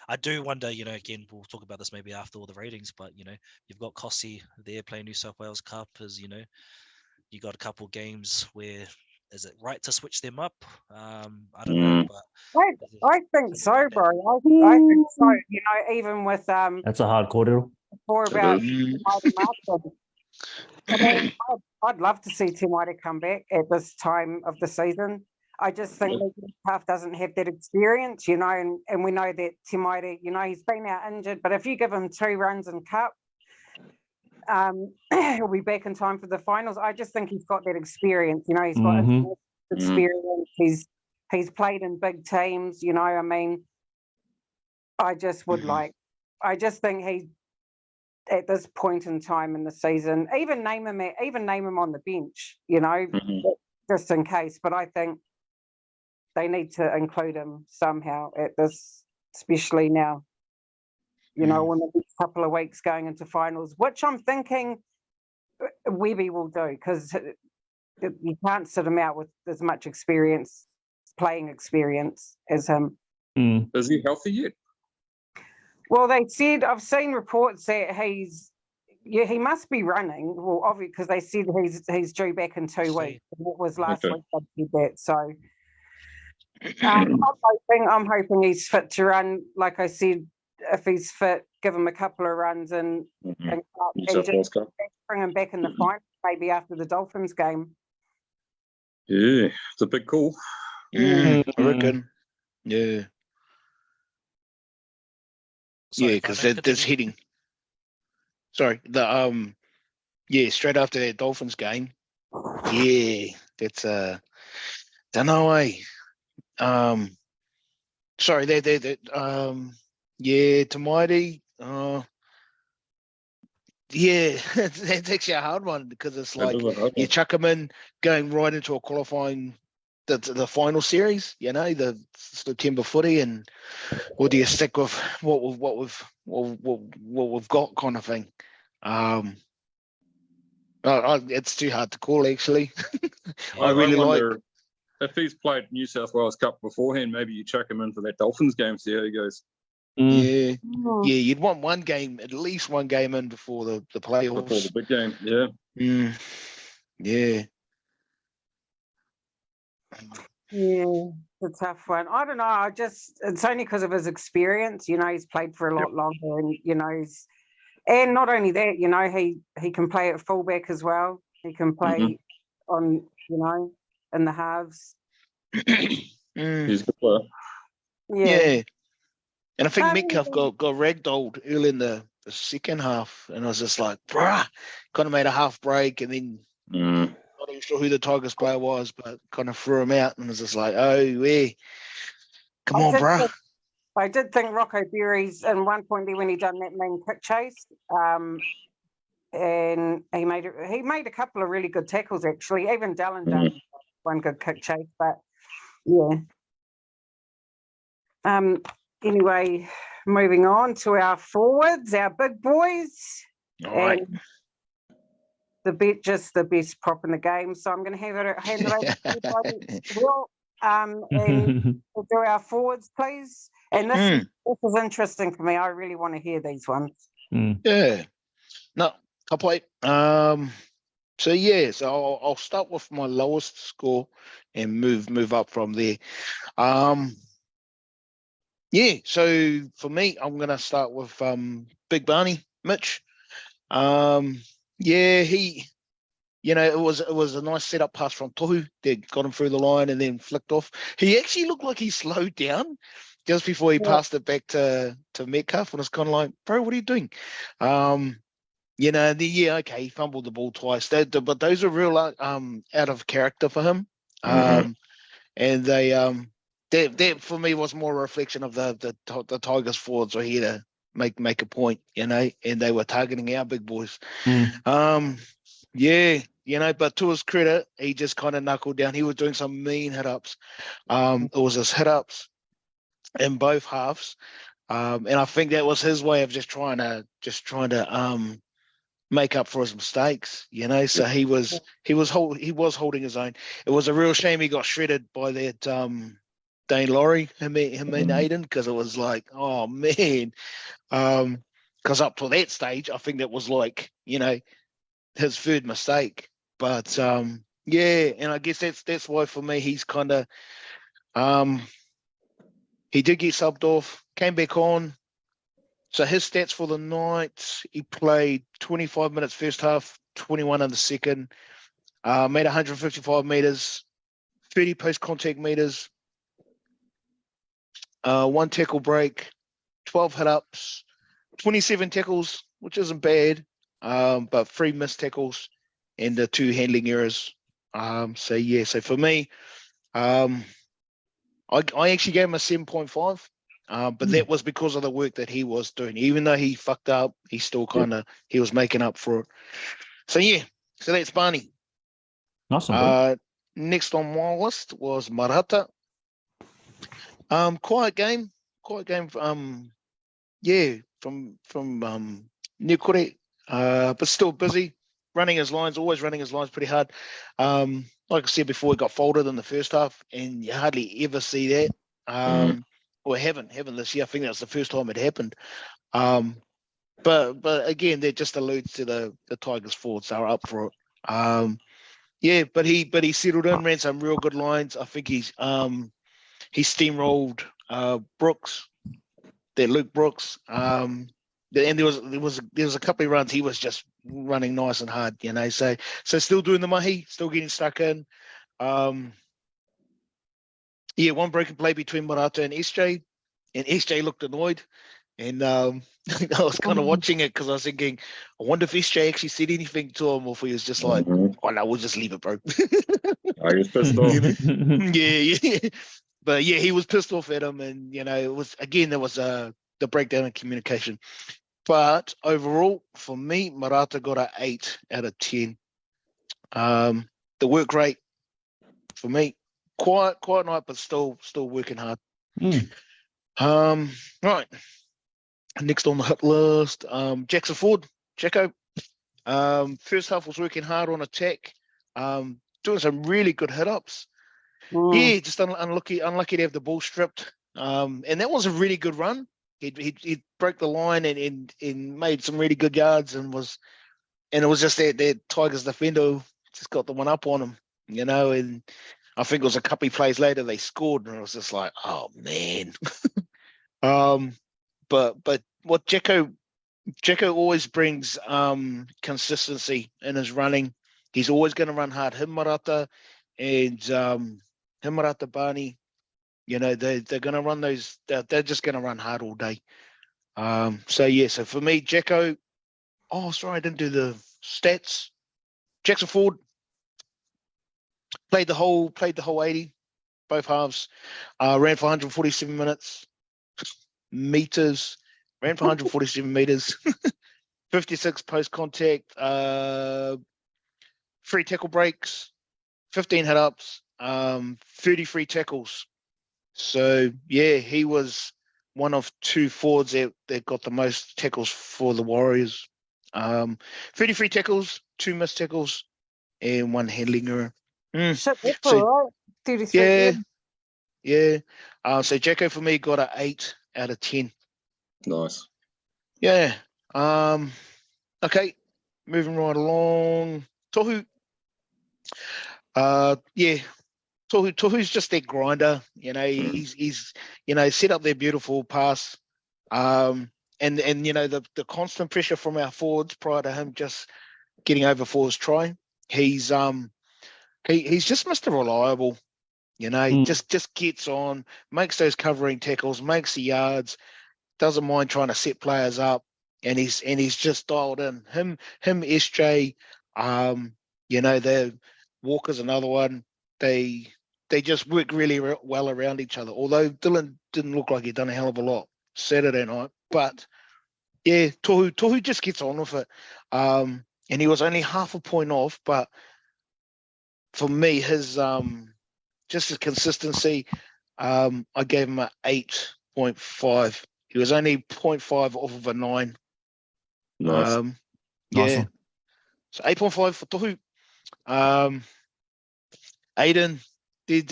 I do wonder, again, we'll talk about this maybe after all the ratings, but you've got Kossi there playing New South Wales Cup, you got a couple games where. Is it right to switch them up? I don't know, but I think so, bro. I think so. Even with that's a hard call. More about I'd love to see Timote come back at this time of the season. I just think Metcalf doesn't have that experience, and we know that Timote, he's been out injured, but if you give him 2 runs in Cup, he'll be back in time for the finals. I just think he's got that experience. He's got experience. He's played in big teams. I just would I just think he, at this point in time in the season, even name him on the bench. Just in case. But I think they need to include him somehow at this, especially now. you know, in the next couple of weeks going into finals, which I'm thinking Webby will do, because you can't sit him out with as much experience, playing experience as him. Is he healthy yet? Well, they said, I've seen reports that he must be running. Well, obviously, because they said he's due back in 2 weeks. That was last week they said that. So I'm hoping he's fit to run. Like I said, if he's fit, give him a couple of runs and just bring him back in the final, maybe after the Dolphins game. Yeah, it's a big call. I reckon. Yeah. Sorry, because there's hitting. Sorry, straight after that Dolphins game. Yeah, that's don't know, eh? Sorry, Tamaiti. Yeah, that's actually a hard one, because it's like you chuck him in going right into a qualifying the final series, you know, the September footy, and or do you stick with what we've got kind of thing? It's too hard to call, actually. I really wonder if he's played New South Wales Cup beforehand, maybe you chuck him in for that Dolphins game, see how he goes. Yeah, you'd want at least one game in before the playoffs. Before the big game, yeah. Yeah. Yeah, it's a tough one. I don't know. It's only because of his experience. You know, he's played for a lot longer, and you know, and not only that, you know, he can play at fullback as well. He can play on, you know, in the halves. He's a good player. Yeah. And I think Metcalf got ragdolled early in the second half, and I was just like, bruh, kind of made a half break, and then not even sure who the Tigers player was, but kind of threw him out, and was just like, oh, yeah, come on, bruh. I did think Rocco Berry's in one point there when he done that main kick chase, and he made a couple of really good tackles, actually. Even Dallin done one good kick chase, but yeah. Anyway, moving on to our forwards, our big boys. All right. The best prop in the game. So I'm going to hand it over to everybody. Will, and we'll do our forwards, please. And this is interesting for me. I really want to hear these ones. Yeah. No, complete. So I'll start with my lowest score and move up from there. So for me, I'm gonna start with Big Barney, Mitch. He, you know, it was a nice setup pass from Tohu that got him through the line and then flicked off. He actually looked like he slowed down just before he passed it back to Metcalf, and I was kind of like, bro, what are you doing? You know, he fumbled the ball twice. But those are real out of character for him. And that for me was more a reflection of the Tigers forwards were here to make a point, you know, and they were targeting our big boys. You know, but to his credit, he just kind of knuckled down. He was doing some mean hit-ups. It was his hit-ups in both halves. And I think that was his way of just trying to make up for his mistakes, you know. So he was holding his own. It was a real shame he got shredded by that Dane Laurie, him and Aiden, because it was like, oh man, because up to that stage, I think that was like, you know, his third mistake. But and I guess that's why for me he's kind of he did get subbed off, came back on. So his stats for the night, he played 25 minutes first half, 21 in the second, made 155 meters, 30 post-contact meters, 1 tackle break, 12 hit-ups, 27 tackles, which isn't bad, but 3 missed tackles and 2 handling errors. So for me, I actually gave him a 7.5. But that was because of the work that he was doing. Even though he fucked up, he still he was making up for it. So that's Barney. Awesome. Next on my list was Marata. Quiet game. Nikore, but still busy, running his lines, always running his lines pretty hard. Like I said before, he got folded in the first half, and you hardly ever see that. Or haven't this year. I think that's the first time it happened. But again, that just alludes to the Tigers forwards. They were up for it. But he settled in, ran some real good lines. I think he steamrolled Brooks, Luke Brooks. And there was a couple of runs he was just running nice and hard, So still doing the mahi, still getting stuck in. One broken play between Marata and SJ, and SJ looked annoyed. And I was kind of watching it because I was thinking, I wonder if SJ actually said anything to him, or if he was just like, "Oh no, we'll just leave it, bro." I was pissed off. Yeah. But yeah, he was pissed off at him, and it was there was the breakdown in communication. But overall, for me, Marata got an 8 out of 10. The work rate for me, quiet night, but still working hard. Right. Next on the hit list, Jackson Ford, Jacko. First half was working hard on attack, doing some really good hit-ups. Yeah, just unlucky to have the ball stripped. And that was a really good run. He broke the line and made some really good yards, and it was just that Tigers defender just got the one up on him, and I think it was a couple of plays later they scored, and it was just like, oh man. But what Jacko always brings consistency in his running. He's always going to run hard. Him Marata and Bani, they're going to run those. They're just going to run hard all day. So for me, Jacko. Oh, sorry, I didn't do the stats. Jackson Ford played the whole 80, both halves. Ran for 147 meters. Ran for 147 meters. 56 post contact. 3 tackle breaks. 15 hit ups. 33 tackles. So yeah, he was one of 2 forwards that got the most tackles for the Warriors. 33 tackles, 2 missed tackles, and 1 handling error. So that's all right. 33. Yeah. So Jacko for me got an 8 out of 10. Nice. Yeah. Okay. Moving right along. Tohu. Tohu's just that grinder. He's set up their beautiful pass. And the constant pressure from our forwards prior to him just getting over for his try. He's just Mr. Reliable. Just gets on, makes those covering tackles, makes the yards, doesn't mind trying to set players up, and he's just dialed in. Him, SJ, the Walker's another one. They just work really well around each other. Although Dylan didn't look like he'd done a hell of a lot Saturday night, but yeah, Tohu just gets on with it. And he was only half a point off, but for me, his just his consistency, I gave him an 8.5. He was only 0.5 off of a 9. Nice. Yeah. So 8.5 for Tohu. Aiden did,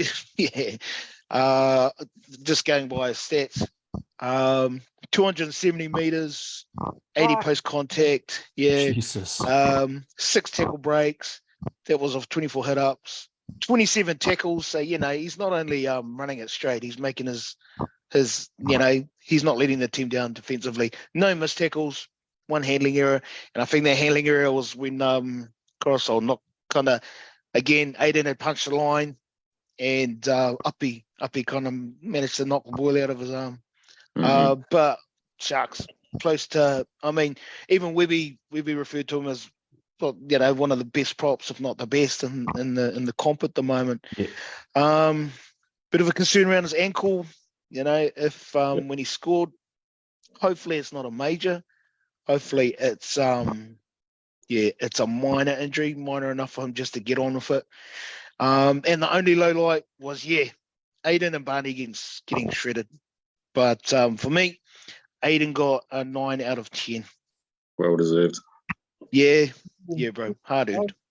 just going by his stats, 270 meters, 80 post contact. Yeah. Jesus. 6 tackle breaks. That was off 24 hit ups, 27 tackles. So, he's not only running it straight, he's making his, he's not letting the team down defensively. No missed tackles, 1 handling error. And I think that handling error was when Coruscant knocked again, Aiden had punched the line, and Uppy kind of managed to knock the ball out of his arm. But Sharks close to, even Webby referred to him as, one of the best props, if not the best in the comp at the moment. Yeah. Bit of a concern around his ankle, if when he scored, hopefully it's not a major. Hopefully it's it's a minor injury, minor enough for him just to get on with it. And the only low light was Aiden and Barney getting shredded. But for me, Aiden got a 9 out of 10. Well deserved. Yeah, bro. Hard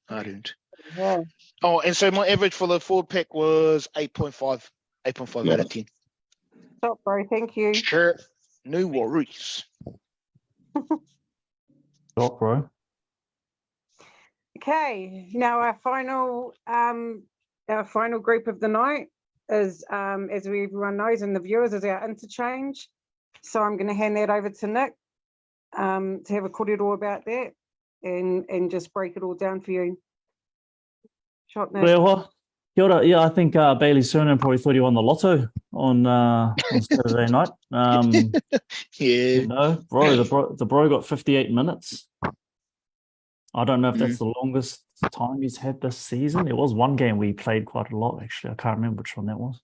earned. Yeah. Oh, and so my average for the forward pack was 8.5. 8.5 out of 10. Stop, bro. Thank you. Sure. New Warriors. Stop, bro. Okay. Now our final group of the night is, as everyone knows, and the viewers, is our interchange. So I'm going to hand that over to Nick to have a kōrero about that and just break it all down for you. Shot, Nick. Well, kia ora. Yeah, I think Bailey Cernan probably thought he won the lotto on Saturday night. Yeah. You know, bro, the bro got 58 minutes. I don't know if that's the longest time he's had this season. It was one game we played quite a lot, actually. I can't remember which one that was.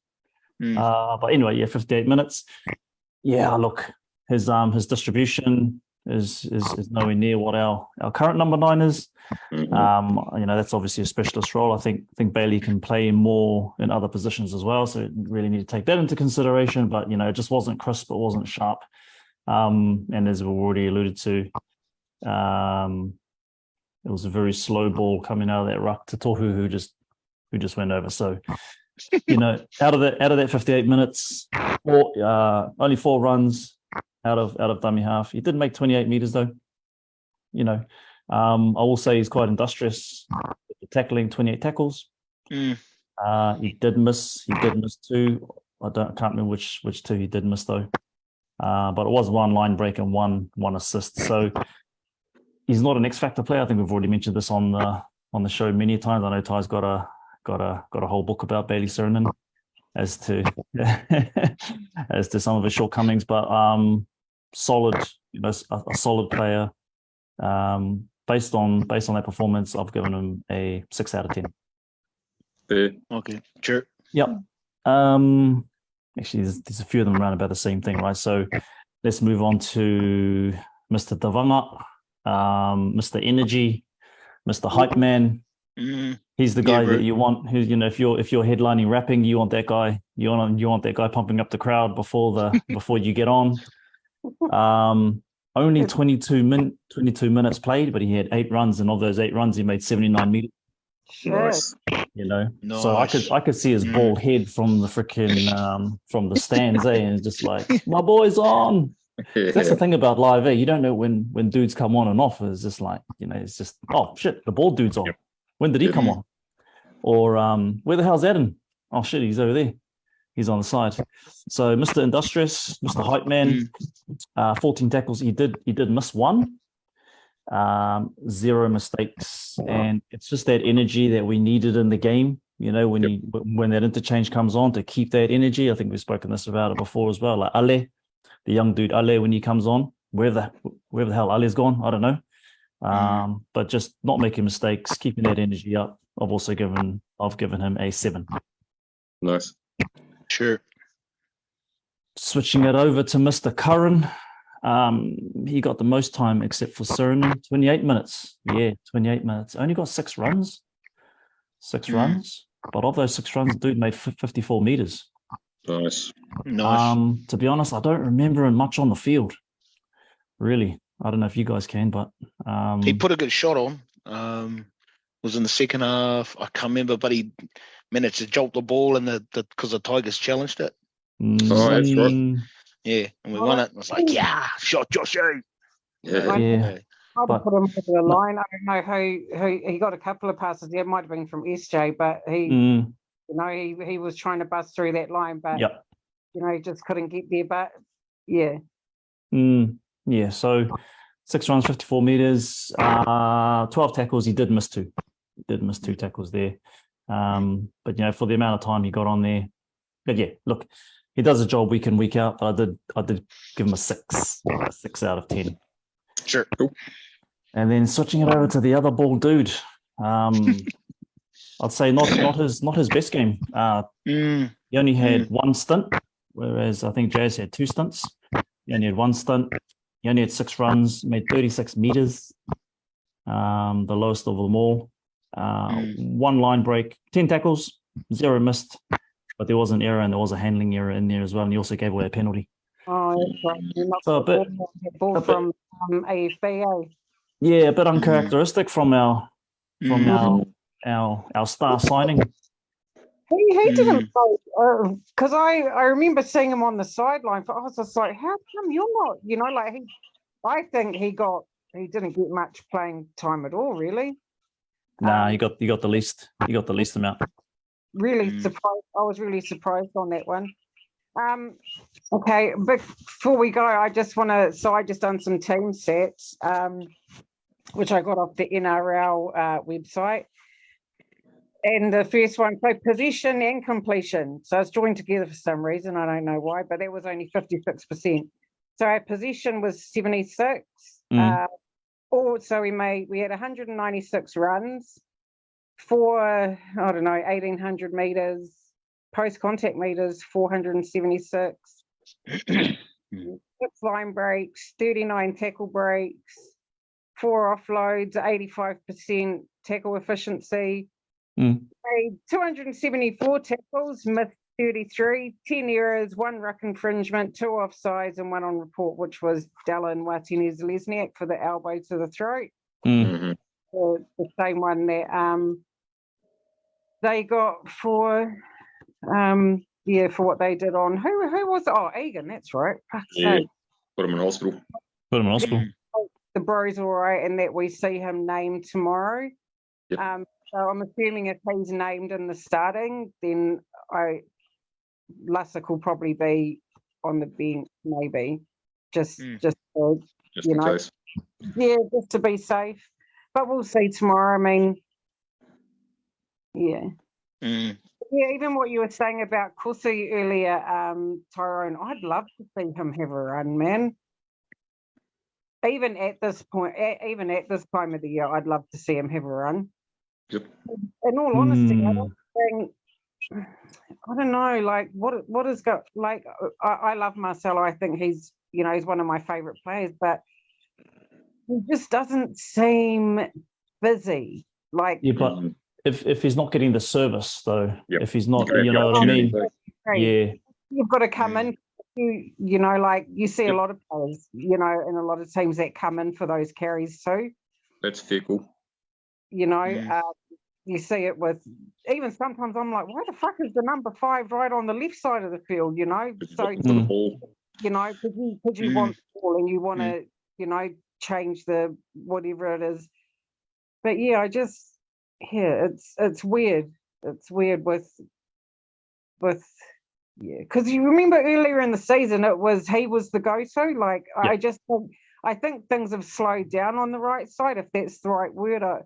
But anyway, yeah, 58 minutes. Yeah, look, his distribution is nowhere near what our current number 9 is. You know, that's obviously a specialist role. I think Bailey can play more in other positions as well, so you really need to take that into consideration. But you know, it just wasn't crisp, it wasn't sharp, and as we've already alluded to, it was a very slow ball coming out of that ruck to Tohu, who just went over. So you know, out of that 58 minutes, only 4 runs out of dummy half. He did make 28 meters though. You know, I will say he's quite industrious. Tackling 28 tackles. He did miss 2. I can't remember which 2 he did miss though. But it was 1 line break and one assist. So he's not an X factor player. I think we've already mentioned this on the show many times. I know Ty's got a whole book about Bailey Cernan as to some of his shortcomings, but solid, you know, a solid player. Based on that performance, I've given him a 6 out of 10. Fair. Okay, sure. Yep. Actually, there's a few of them around about the same thing, right? So let's move on to Mr. Davanga, Mr. Energy, Mr. Hype Man. He's the guy that you want. Who, you know, if you're headlining rapping, you want that guy. You want that guy pumping up the crowd before you get on. Only 22 minutes played, but he had 8 runs, and of those 8 runs, he made 79 meters. Nice. You know, Nice. so I could see his bald head from the freaking from the stands, and it's just like, my boy's on. That's the thing about live, you don't know when dudes come on and off. It's just like, you know, it's just, oh shit, the bald dude's on. When did he come on? Or where the hell's Addin? Oh shit, he's over there. He's on the side. So Mr. Industrious, Mr. Hype Man, 14 tackles. He did miss 1. 0 mistakes, and it's just that energy that we needed in the game. You know, when that interchange comes on, to keep that energy. I think we've spoken about it before as well. Like Ale, the young dude Ale, when he comes on, where the hell Ale's gone, I don't know. But just not making mistakes, keeping that energy up. I've given him a 7. Nice. Sure. Switching it over to Mr. Curran. He got the most time except for Suriname, 28 minutes. Yeah, 28 minutes. Only got 6 runs. 6 runs. But of those 6 runs, the dude made 54 meters. Nice. To be honest, I don't remember him much on the field. Really. I don't know if you guys can, but he put a good shot on. Was in the second half. I can't remember, but he managed to jolt the ball because the Tigers challenged it. Oh, that's right. Yeah, and we won it. I was like, yeah, shot Joshu. Yeah. I'd put him over the line. I don't know who he got a couple of passes. Yeah, it might have been from SJ, but you know, he was trying to bust through that line, but you know, he just couldn't get there. But yeah. Yeah, so 6 runs, 54 meters, 12 tackles. He did miss 2. He did miss 2 tackles there. But you know, for the amount of time he got on there. But yeah, look, he does a job week in, week out. But I did give him a 6 out of 10. Sure. Cool. And then switching it over to the other bald dude. I'd say not his best game. He only had 1 stint, whereas I think Jazz had 2 stints. He only had 1 stint. He only had 6 runs, made 36 meters, the lowest of them all. 1 line break, 10 tackles, 0 missed, but there was an error and there was a handling error in there as well. And he also gave away a penalty. Oh No, not So the ball from AFBA. Yeah, a bit uncharacteristic from our star signing. He didn't play because I remember seeing him on the sideline. I was just like, how come you're not? You know, like I think he didn't get much playing time at all, really. Nah, he got the least amount. Really surprised. I was really surprised on that one. Okay, but before we go, I just done some team sets, which I got off the NRL website. And the first one, so possession and completion. So it's joined together for some reason. I don't know why, but that was only 56%. So our possession was 76. So we had 196 runs for, 1,800 meters, post-contact meters, 476, 6 line breaks, 39 tackle breaks, 4 offloads, 85% tackle efficiency, 274 tackles, missed 33, 10 errors, 1 ruck infringement, 2 offsides, and 1 on report, which was DallinWatene-Zelezniak for the elbow to the throat. The same one that they got for what they did on who was it? Oh, Egan, that's right. Yeah, put him in hospital. The bro's all right, and that we see him named tomorrow. Yep. So I'm assuming if he's named in the starting, then Lussick will probably be on the bench, maybe, just in case. Yeah, just to be safe. But we'll see tomorrow. I mean, yeah. Yeah, even what you were saying about Kusi earlier, Tyrone, I'd love to see him have a run, man. Even at this point, even at this time of the year, I'd love to see him have a run. Yep. In all honesty, I don't know, like what has got, like, I love Marcelo. I think he's one of my favorite players, but he just doesn't seem busy. Like, yeah, but if he's not getting the service though, if he's not, you know what I mean? Yeah, you've got to come in. Like you see a lot of players, in a lot of teams that come in for those carries too. That's fickle. You see it with, even sometimes I'm like, why the fuck is the number 5 right on the left side of the field? So because you want the ball and you want to, change the whatever it is. But yeah, it's weird. It's weird with because you remember earlier in the season he was the go-to. Like I think things have slowed down on the right side, if that's the right word. I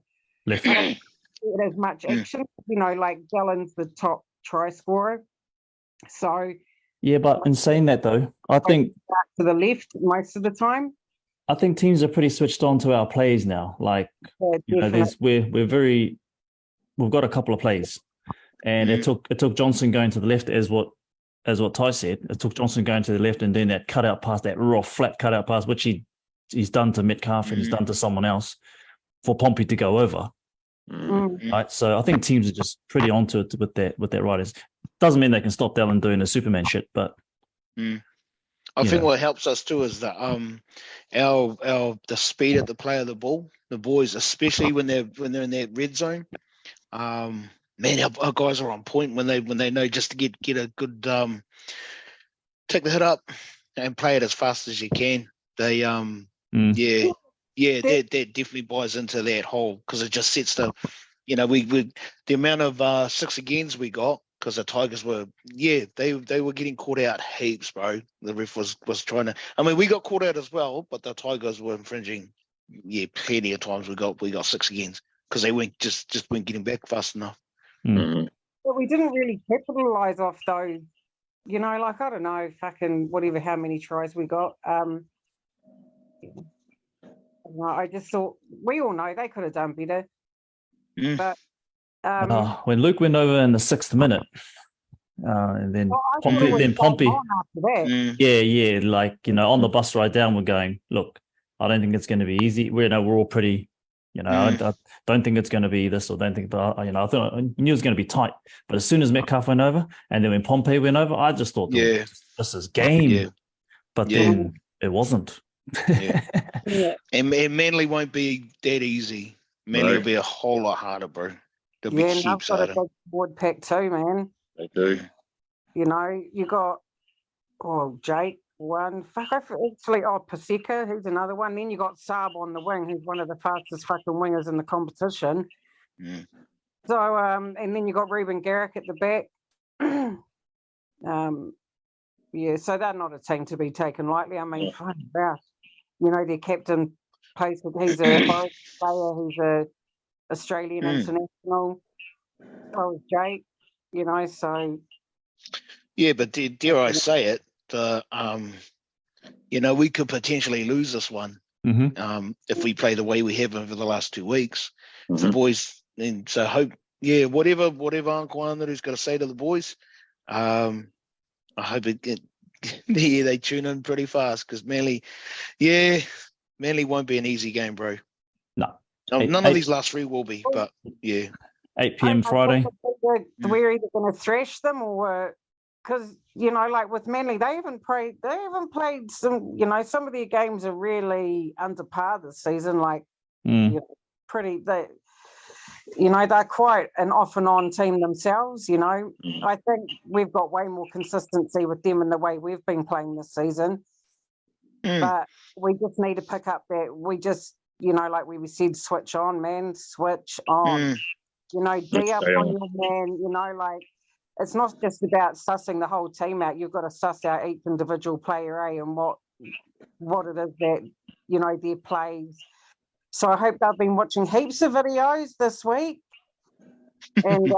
don't see it as much action. Like Dallin's the top try scorer. So yeah, but in saying that though, I think to the left most of the time. I think teams are pretty switched on to our plays now. Like we've got a couple of plays, and it took Johnson going to the left as what Ty said. It took Johnson going to the left and doing that cutout pass, that raw flat cutout pass, which he's done to Metcalf and he's done to someone else, for Pompey to go over. Right, so I think teams are just pretty onto it with that riders. Doesn't mean they can stop Dallin doing the Superman shit, but I think what helps us too is that the speed at the play of the ball. The boys, especially when they're in that red zone, man, our guys are on point when they know just to get a good take the hit up and play it as fast as you can. They that definitely buys into that hole, because it just sets the the amount of 6 agains we got, because the Tigers were they were getting caught out heaps, bro. The ref was trying to. I mean, we got caught out as well, but the Tigers were infringing. Yeah, plenty of times we got 6 agains because they weren't just weren't getting back fast enough. But we didn't really capitalize off those. Like, I don't know, fucking whatever, how many tries we got. I just thought, we all know they could have done better. But when Luke went over in the 6th minute, and then Pompey, like on the bus ride down, we're going, look, I don't think it's going to be easy. We're all pretty, I don't think it's going to be this, or don't think, but I thought I knew it was going to be tight. But as soon as Metcalf went over, and then when Pompey went over, I just thought, this is game. but then it wasn't. Yeah. And Manly won't be that easy. Manly will be a whole lot harder, bro. They'll be and I've heaps got a harder. big board pack too, man. They do. You know, you got Jake, one. Actually, Paseka, he's another one. Then you got Saab on the wing, who's one of the fastest fucking wingers in the competition. So, and then you got Ruben Garrick at the back. So they're not a team to be taken lightly. I mean, you know, their captain plays with, he's a Forest player, he's a Australian international. So is Jake, you know, so. Yeah, but dare I say it, you know, we could potentially lose this one if we play the way we have over the last 2 weeks. The boys, and so hope, whatever Uncle Andrew's got to say to the boys, I hope they tune in pretty fast, because Manly won't be an easy game, bro. No. None of these last three will be, but 8 p.m. Friday. We're either going to thrash them, or because, you know, like with Manly, they haven't played some, you know, some of their games are really under par this season, like you know, they're quite an off and on team themselves, you know. I think we've got way more consistency with them in the way we've been playing this season. But we just need to pick up that, we just, you know, like we said, switch on, man, switch on. You know, D up on your man, you know, like, it's not just about sussing the whole team out. You've got to suss out each individual player, and what it is that, you know, their plays. So I hope they've been watching heaps of videos this week and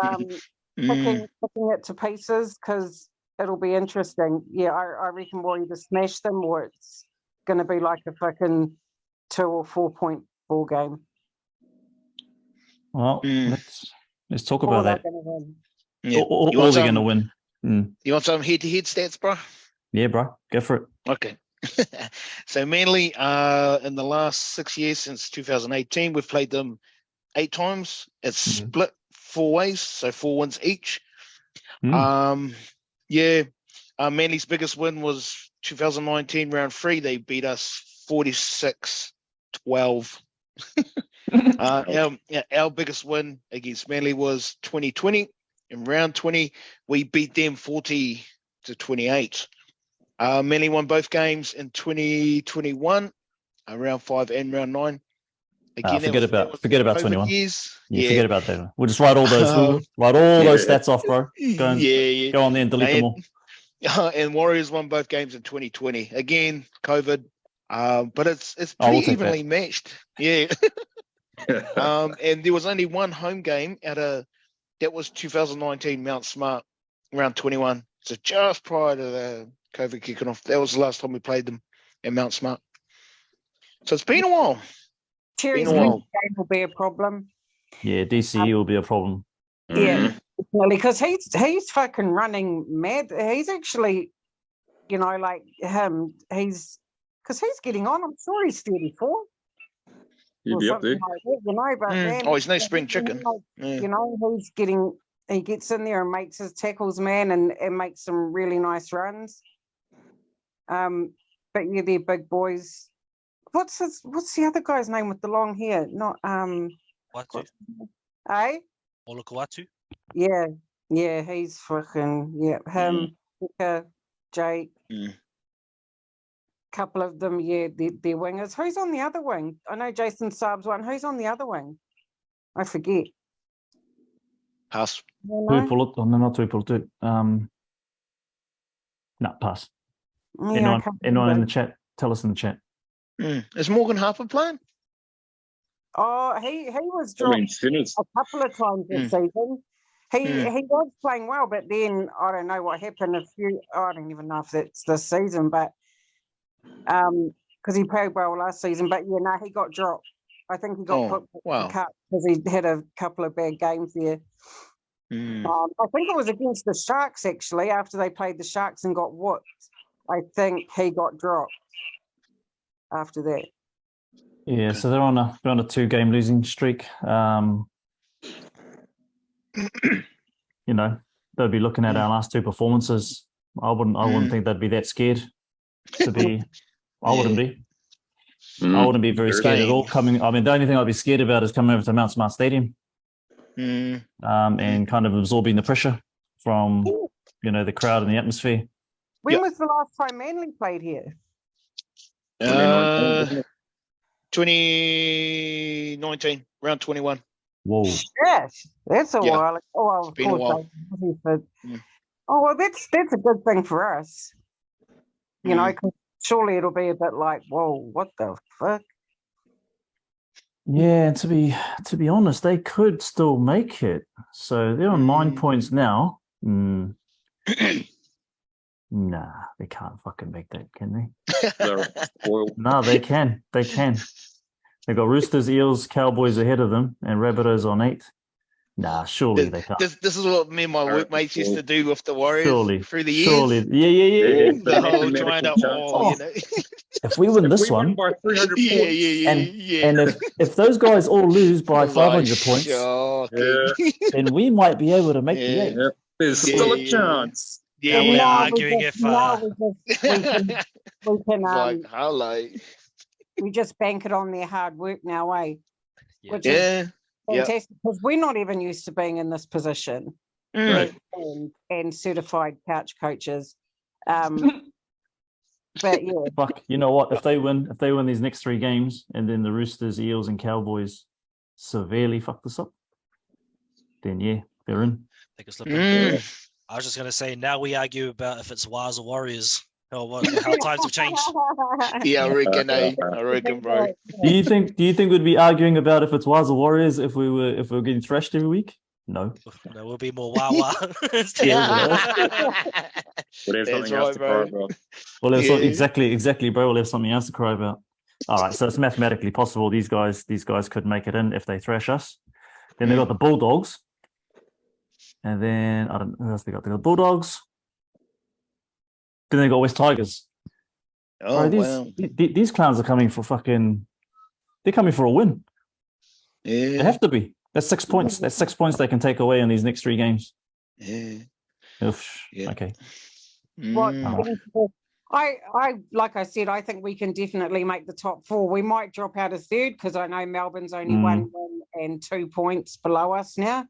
picking it to pieces, because it'll be interesting. Yeah, I reckon we'll either smash them, or it's going to be like a fucking 2 or 4 point ball game. Well, let's talk about that. Yeah. Or they're going to win. You want some head-to-head stats, bro? Yeah, bro. Go for it. Okay. So Manly, in the last 6 years, since 2018, we've played them 8 times. It's split 4 ways, so 4 wins each. Manly's biggest win was 2019 round 3. They beat us 46-12. Our biggest win against Manly was 2020. In round 20, we beat them 40-28. Manly won both games in 2021, round 5 and round 9. Again, forget about 21. Years. Forget about that. We'll just write all those those stats off, bro. Go on there and delete them all. And Warriors won both games in 2020. Again, COVID, but it's pretty evenly matched. Yeah. And there was only one home game that was 2019 Mount Smart, round 21. So just prior to the COVID kicking off. That was the last time we played them in Mount Smart. So it's been a while. Terry's game will be a problem. Yeah, DCE will be a problem. Yeah, because he's fucking running mad. He's actually, you know, like him, because he's getting on. I'm sure he's 34. He'd be up there. Like that, you know, but man, he's no spring chicken. You know, he gets in there and makes his tackles, man, and makes some really nice runs. But yeah, they're big boys. What's the other guy's name with the long hair? Not Watu. Olakawatu. Yeah, he's fucking him, Jake. Couple of them, they're wingers. Who's on the other wing? I know Jason Saab's one. Who's on the other wing? I forget. Pass. Tuipulotu. No, not Tuipulotu. No, pass. Anyone in the chat? Tell us in the chat. Is Morgan Harper playing? Oh, he was dropped a couple of times this season. He was playing well, but then I don't know what happened. I don't even know if that's this season, but because he played well last season. But he got dropped. I think he got cut because he had a couple of bad games there. I think it was against the Sharks, actually, after they played the Sharks and got whooped. I think he got dropped after that. Yeah, so they're on a 2-game losing streak. You know, they'll be looking at our last 2 performances. I wouldn't think they'd be that scared. to be. I wouldn't be. Mm. I wouldn't be very scared at all. The only thing I'd be scared about is coming over to Mount Smart Stadium, and kind of absorbing the pressure from, the crowd and the atmosphere. When was the last time Manly played here? 2019, round 21. Whoa. Yes, that's a while. Oh, well, of been a course. while. Oh, well, that's a good thing for us. You know, 'cause surely it'll be a bit like, whoa, what the fuck? Yeah, and to be honest, they could still make it. So they're on 9 points now. Nah, they can't fucking make that, can they? No, they can. They can. They got Roosters, Eels, Cowboys ahead of them, and Rabbitohs on 8. Nah, surely they can't. This is what me and my workmates used to do with the Warriors through the years. Surely. Yeah. The whole trying to, If we win this one, by 300 points, and if those guys all lose by 500 points, then we might be able to make the 8. There's still a chance. Yeah, we're arguing if we just bank it on their hard work now, eh? Yeah. Which is fantastic, because we're not even used to being in this position and certified couch coaches. But yeah, fuck, you know what? If they win these next 3 games, and then the Roosters, Eels, and Cowboys severely fuck this up, then yeah, they're in. Take a slip in. I was just going to say, now we argue about if it's Wars or Warriors, or how times have changed. Yeah, I reckon, bro. Do you think we'd be arguing about if it's Wars or Warriors if we were getting thrashed every week? No. There will be more wah-wah. That's right, bro. Well, exactly, bro. We'll have something else to cry about. All right, so it's mathematically possible these guys could make it in if they thrash us. Then they got the Bulldogs. And then, I don't know who else they got. They got Bulldogs. Then they got West Tigers. Oh, wow. These clowns are coming for they're coming for a win. Yeah. They have to be. That's 6 points. That's 6 points they can take away in these next 3 games. Yeah. Oof. Yeah. Okay. I like I said, I think we can definitely make the top 4. We might drop out of 3rd because I know Melbourne's only 1 win and 2 points below us now.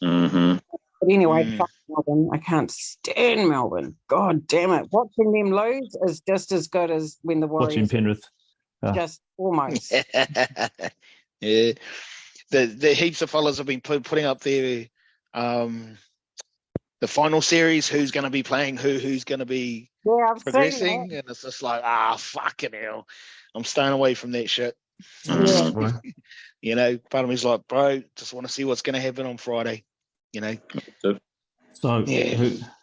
But anyway, fuck Melbourne. I can't stand Melbourne. God damn it. Watching them lose is just as good as when the Warriors... Watching Penrith. Just almost. Yeah. The heaps of fellas have been putting up their the final series, who's going to be playing who's going to be progressing. And it's just like, fucking hell. I'm staying away from that shit. Yeah. You know, part of me's like, bro, just want to see what's going to happen on Friday. You know. So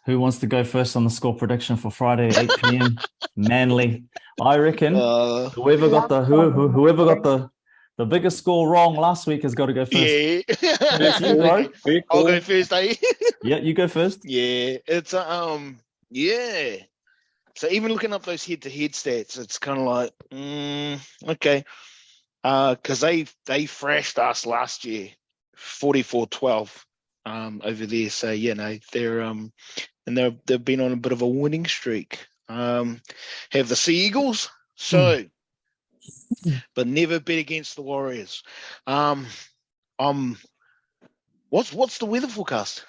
who wants to go first on the score prediction for Friday at 8 p.m? Manly. I reckon whoever got the biggest score wrong last week has got to go first. Yeah. That's you, bro. I'll go first, eh? Yeah, you go first. Yeah. It's yeah. So even looking up those head-to-head stats, it's kind of like, okay. Because they thrashed us last year, 44-12. Over there, so they're and they've been on a bit of a winning streak. Have the Sea Eagles, but never bet against the Warriors. What's the weather forecast?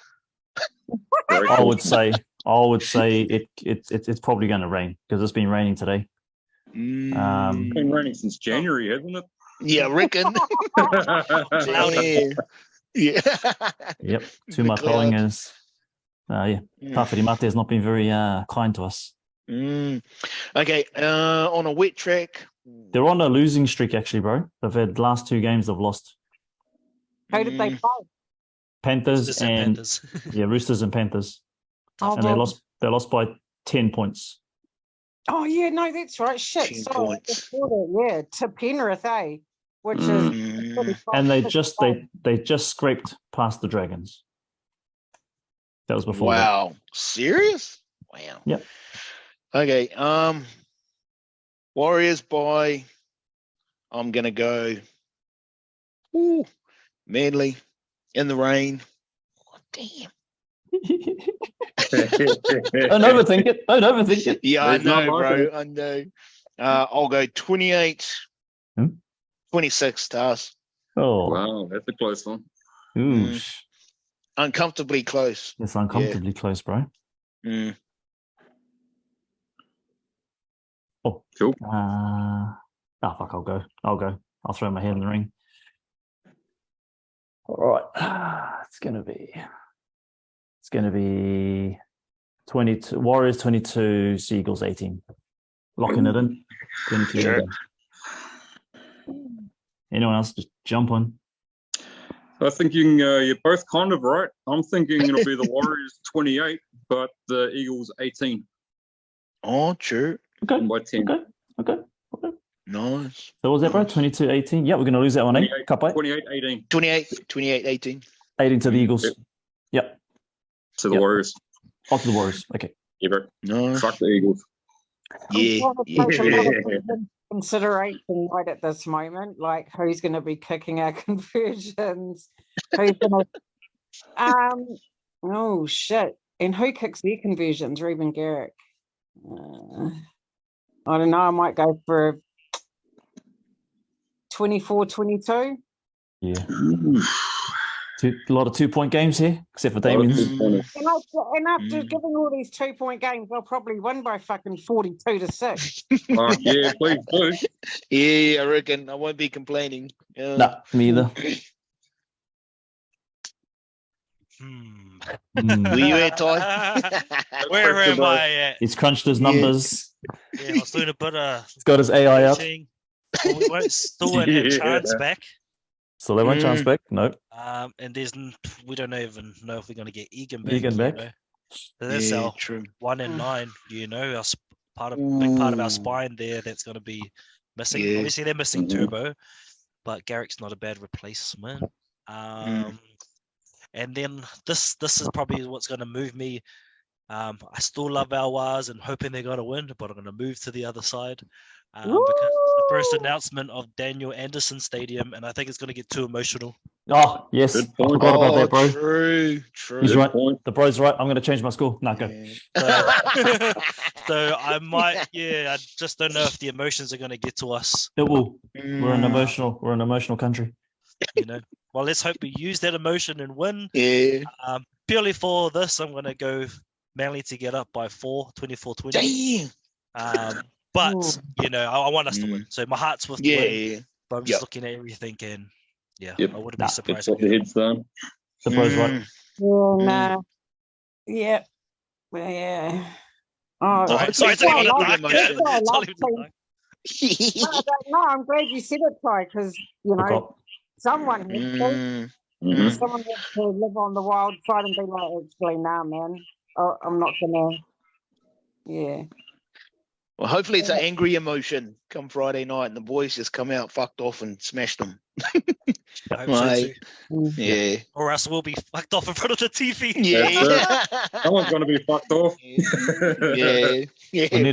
I would say it's probably going to rain because it's been raining today. It's been raining since January, hasn't it? Yeah, I reckon. Yeah. Yep. Tūmatauenga is Tawhiri Mate has not been very kind to us. Okay. On a wet track. They're on a losing streak actually, bro. They've had the last 2 games they've lost. Who did they play? Panthers and Panthers. Roosters and Panthers. And they lost by 10 points. Oh yeah, no, that's right. Shit. Sorry. Yeah, to Penrith, eh? Which is and they just scraped past the Dragons. That was before. Wow. That. Serious? Wow. Yep. Okay. Warriors by I'm gonna go Manly in the rain. Oh, damn. Don't overthink it. Don't overthink it. Yeah, I There's no know, bro. marketing. I know. I'll go 28, 26 stars. Oh, Wow, that's a close one. ooh. Uncomfortably close. It's uncomfortably close, bro. Mm. Oh, Cool. fuck, I'll go. I'll throw my head in the ring. All right. It's gonna be 22 Warriors 22, Seagulls 18. Locking it in. 22. Sure. Anyone else? Just jump on. I think you're both kind of right. I'm thinking it'll be the Warriors 28, but the Eagles 18. Oh, true. Okay. By 10. Okay. Nice. So what was that, bro? Nice. 22-18. Yeah, we're gonna lose that one, eh? 28-18 28, 18. 18 to the Eagles. Yep. to the Yep. Warriors. Oh, to the Warriors. Okay. Yeah, bro. Nice. Fuck the Eagles. Yeah. Consideration right at this moment, like who's going to be kicking our conversions, who's going to oh shit, and who kicks their conversions? Reuben Garrick. I don't know, I might go for 24-22. Yeah. A lot of 2-point games here, except for Damien's. And after giving all these 2-point games, they'll probably win by fucking 42-6. Yeah, please do. Yeah, I reckon I won't be complaining. Nah, me either. Were you at, Ty? Where am I at? He's crunched his numbers. Yeah, I was doing a bit of. He's got his AI up. Well, we won't still won't have chance back. So they won't chance back? No. And we don't even know if we're going to get Egan back. Egan back? You know? So that's our true. 1 in 9. You know, our big part of our spine there that's going to be missing. Yeah. Obviously, they're missing Turbo, but Garrick's not a bad replacement. And then this is probably what's going to move me. I still love our Wars and hoping they're going to win, but I'm going to move to the other side. Because the first announcement of Daniel Anderson Stadium, and I think it's going to get too emotional. Oh, yes. I forgot about that, bro. True. He's right. The bro's right. I'm going to change my score. No, go. Yeah. So I might, I just don't know if the emotions are going to get to us. It will. We're an emotional country. You know. Well, let's hope we use that emotion and win. Yeah. Purely for this, I'm going to go Manly to get up by 4, 24-20. Damn. But, you know, I want us to win. So my heart's with the win. But I'm just looking at everything and, I wouldn't be surprised. That's what the head's done. The bro's right. Yeah. Oh, sorry, no, I'm glad you said it, Ty, because, you know, someone has to live on the wild side and be like, actually, nah, man, I'm not going to, Well, hopefully it's an angry emotion come Friday night and the boys just come out fucked off and smashed them. I hope so too. Yeah. Or else we'll be fucked off in front of the TV. Yeah. Someone's going to be fucked off.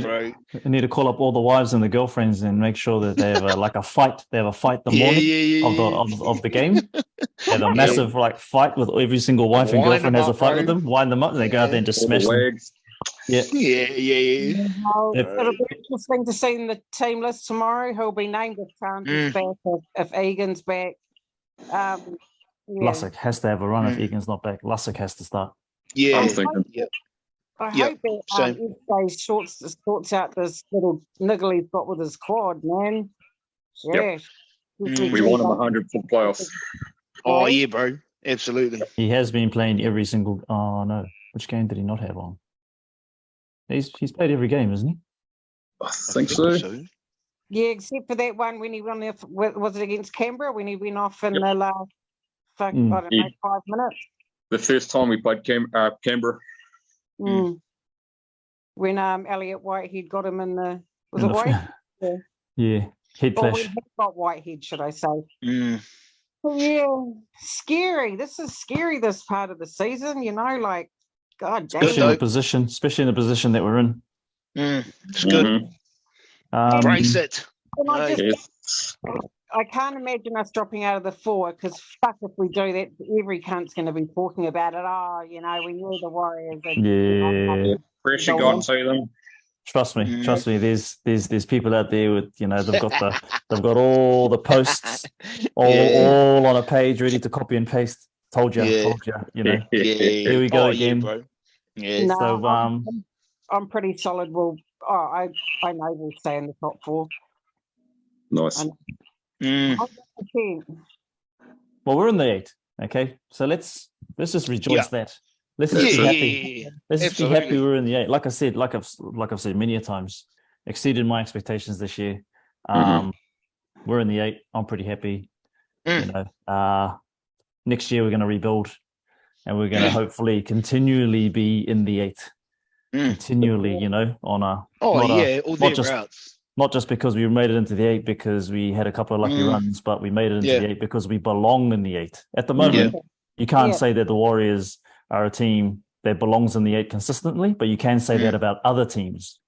Bro. We need to call up all the wives and the girlfriends and make sure that they have a fight. They have a fight the morning of the game. They have a massive fight with every single wife and girlfriend has a fight with them. Wind them up and they go out there and just smash them. Yeah. Well, it'll be interesting to see in the team list tomorrow who'll be named if Charnze's back, if Egan's back. Lussick has to have a run if Egan's not back. Lussick has to start. Yeah. I'm thinking. I hope that sorts out this little niggle he's got with his quad, man. Yeah. We want him 100 for playoffs. Oh, yeah, bro. Absolutely. He has been playing every single... Oh, no. Which game did he not have on? He's played every game, isn't he? I think so. Yeah, except for that one when he won was it against Canberra when he went off in the last, I don't know, 5 minutes. The first time we played Canberra. When Elliot Whitehead got him in the was it Whitehead? Yeah, head when clash. he got Whitehead, should I say? Yeah, scary. This is scary. This part of the season, you know, like. God damn. Especially in the position that we're in. It's good. Brace it. I can't imagine us dropping out of the 4 because fuck if we do that, every cunt's going to be talking about it. Oh, you know, we knew the Warriors. Yeah. Pressure got to them. Trust me. There's people out there with, you know, they've got all the posts all on a page ready to copy and paste. Told you, you know. Here we go again, bro. Yeah. No, So I'm pretty solid. I know we'll stay in the top 4. Nice. 100%. well, we're in the 8. Okay, so let's just rejoice that. Let's just be happy. Let's just be happy we're in the 8. Like I said, like I've said many a times, exceeded my expectations this year. We're in the 8. I'm pretty happy. You know, next year we're going to rebuild, and we're going to hopefully continually be in the 8. Continually, you know, on a not just because we made it into the 8 because we had a couple of lucky runs, but we made it into the 8 because we belong in the 8. At the moment, you can't say that the Warriors are a team that belongs in the 8 consistently, but you can say that about other teams.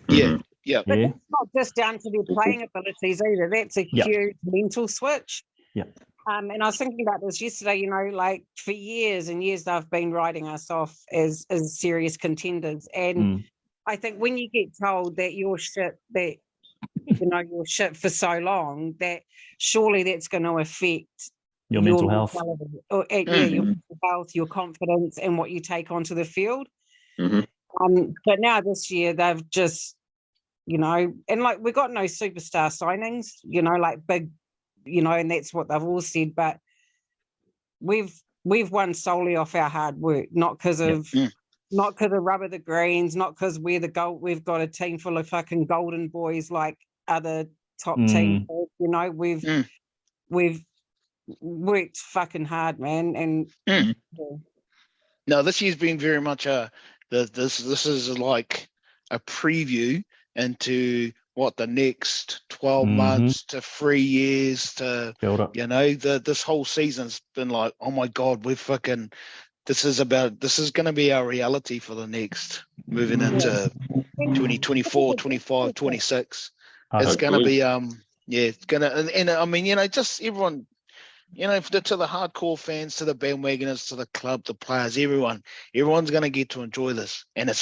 But it's not just down to their playing abilities either. That's a huge mental switch. And I was thinking about this yesterday, you know, like for years and years they've been writing us off as serious contenders. And I think when you get told that you're shit, that, you know, you're shit for so long, that surely that's going to affect your mental health. Your mental health, your confidence, and what you take onto the field. But now this year they've just, you know, and like we've got no superstar signings, you know, like big, you know, and that's what they've all said, but we've won solely off our hard work, not because of Rubber the Greens, not because we've got a team full of fucking golden boys like other top teams, you know, we've worked fucking hard, man. And no, this year's been very much this is like a preview into what the next 12 months to 3 years to, you know, this whole season's been like, oh my God, this is going to be our reality for the next, moving into 2024, 25, 26. It's going to be, it's going to, and I mean, you know, just everyone, you know, to the hardcore fans, to the bandwagoners, to the club, the players, everyone's going to get to enjoy this. And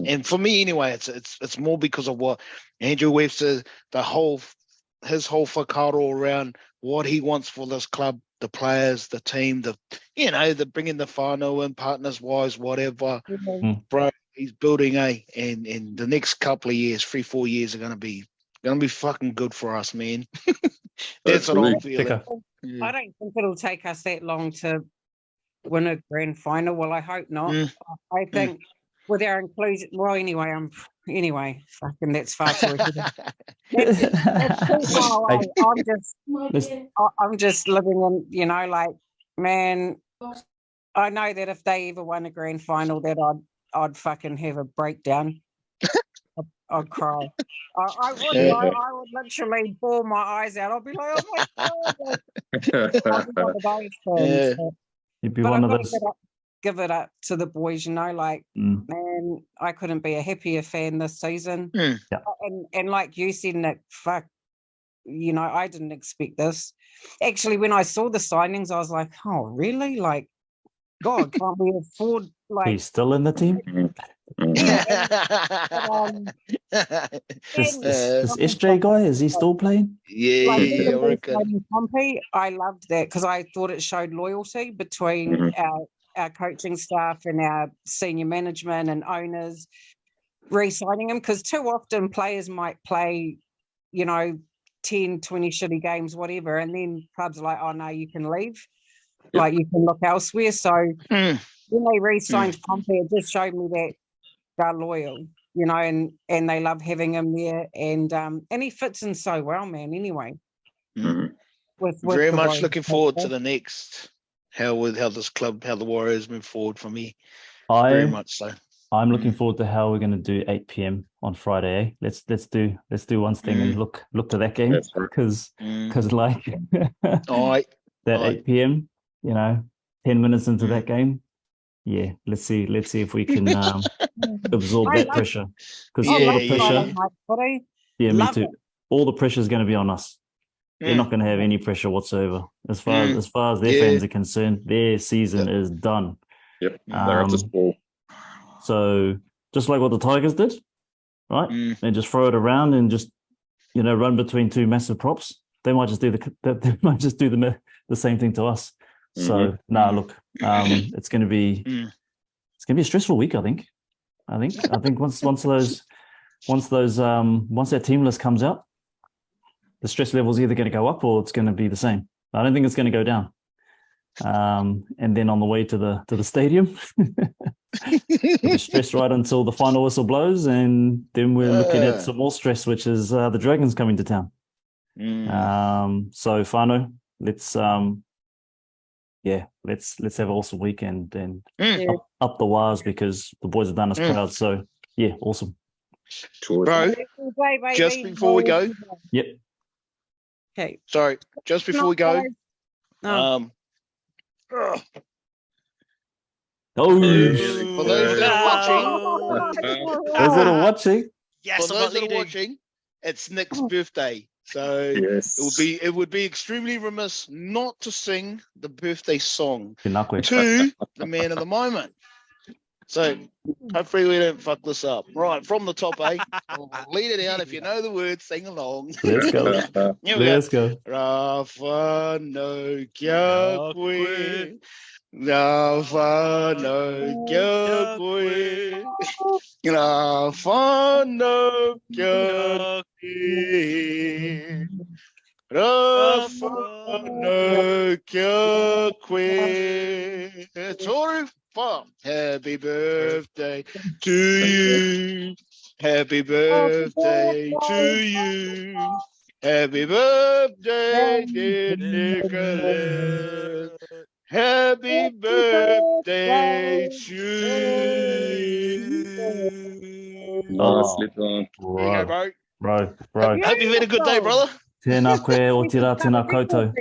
and for me anyway, it's more because of what Andrew Webster, his whole whakaaro around what he wants for this club, the players, the team, the bringing the whānau in, partners wise, whatever. Bro, he's building and the next couple of years, 3-4 years are going to be fucking good for us, man. That's what I'm feeling. I don't think it'll take us that long to win a grand final. Well, I hope not. I think with our inclusion, well, anyway, fucking that's far too ahead. That's too far away. I'm just living in, you know, like, man, I know that if they ever won a grand final, that I'd fucking have a breakdown. I'd cry. I would literally bawl my eyes out. I'd be like, oh my God. You'd be one of those. Give it up to the boys, you know, like, man, I couldn't be a happier fan this season. And like you said, Nick, fuck, you know, I didn't expect this. Actually, when I saw the signings, I was like, oh, really? Like, God, can't we afford, like... He's still in the team? This SJ guy, is he still playing? I reckon. I loved that because I thought it showed loyalty between our coaching staff and our senior management and owners re-signing him, because too often players might play, you know, 10, 20 shitty games, whatever, and then clubs are like, oh no, you can leave. Like, you can look elsewhere. So when they re-signed Pompey, it just showed me that they're loyal, you know, and they love having him there, and he fits in so well, man. Anyway, with very much looking forward to the next how the Warriors move forward for me. Very much so. I'm looking forward to how we're going to do 8 p.m. on Friday. Let's do one thing and look to that game, because like that 8 p.m. You know, 10 minutes into that game. Yeah, let's see if we can absorb that pressure, because all the pressure. Yeah, me too. All the pressure is going to be on us. they're not going to have any pressure whatsoever as far as their fans are concerned. Their season is done. Yep, they're up to school. So just like what the Tigers did, right? They just throw it around and just run between two massive props. They might just do the same thing to us. So look, it's going to be a stressful week. I think once that team list comes out, the stress level is either going to go up or it's going to be the same. I don't think it's going to go down. And then on the way to the stadium, we'll stress right until the final whistle blows, and then we're looking at some more stress, which is the Dragons coming to town. So Fano, let's have an awesome weekend and up the wires, because the boys have done us proud. So yeah, awesome. Bro, just before we go. Yep. Okay. Sorry, just before we go. Oh. For those that are watching, Yes, for those that are watching, it's Nick's birthday. So it would be extremely remiss not to sing the birthday song to the man of the moment. So hopefully we don't fuck this up. Right, from the top, I'll lead it out. If you know the words, sing along. Let's go. Let's go. Rafa no kia koe. Rafa no kia koe. Rafa no kia koe. Rafa no kia koe. Toru. Happy birthday to you. Happy birthday to you. Happy birthday, dear Nicholas. Happy birthday to you. Nicely done. Bro. Hope you've had a good day, brother. Tēnā koe o tira, tēnā koutou.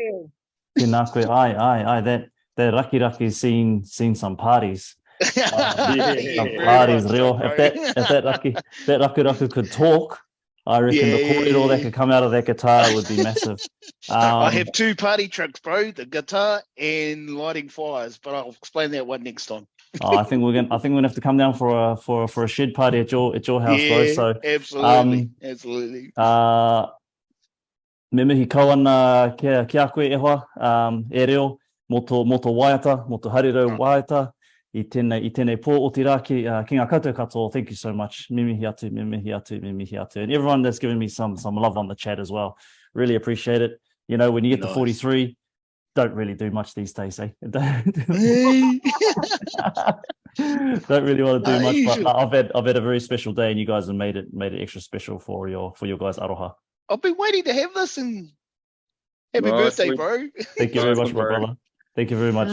Tēnā koe, ai, that Raki's seen some parties. Some parties, real. If that Raku could talk, I reckon the corridor that could come out of that guitar would be massive. I have two party tricks, bro: the guitar and lighting fires. But I'll explain that one next time. I think we're gonna have to come down for a shed party at your house, bro. So absolutely. Me mihi kawana kia koe e hoa, e reo. Moto waiata, moto hariro waiata, I tēnei pō o tira ki ngā koutou katoa. Thank you so much. Mimihi atu. And everyone that's given me some love on the chat as well. Really appreciate it. When you get to 43, don't really do much these days, eh? Don't really want to do much, but I've had a very special day, and you guys have made it extra special for your guys' aroha. I've been waiting to have this, and happy birthday, bro. Thank you very much, my brother. Thank you very much.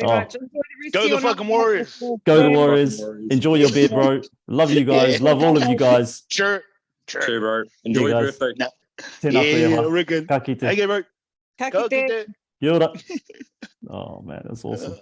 Go the fucking Warriors. Go the Warriors. Enjoy your beer, bro. Love you guys. Love all of you guys. Sure, bro. Enjoy your birthday. Yeah, I reckon. Ka kite. Okay, bro. Ka kite. Kia ora. Oh, man, that's awesome.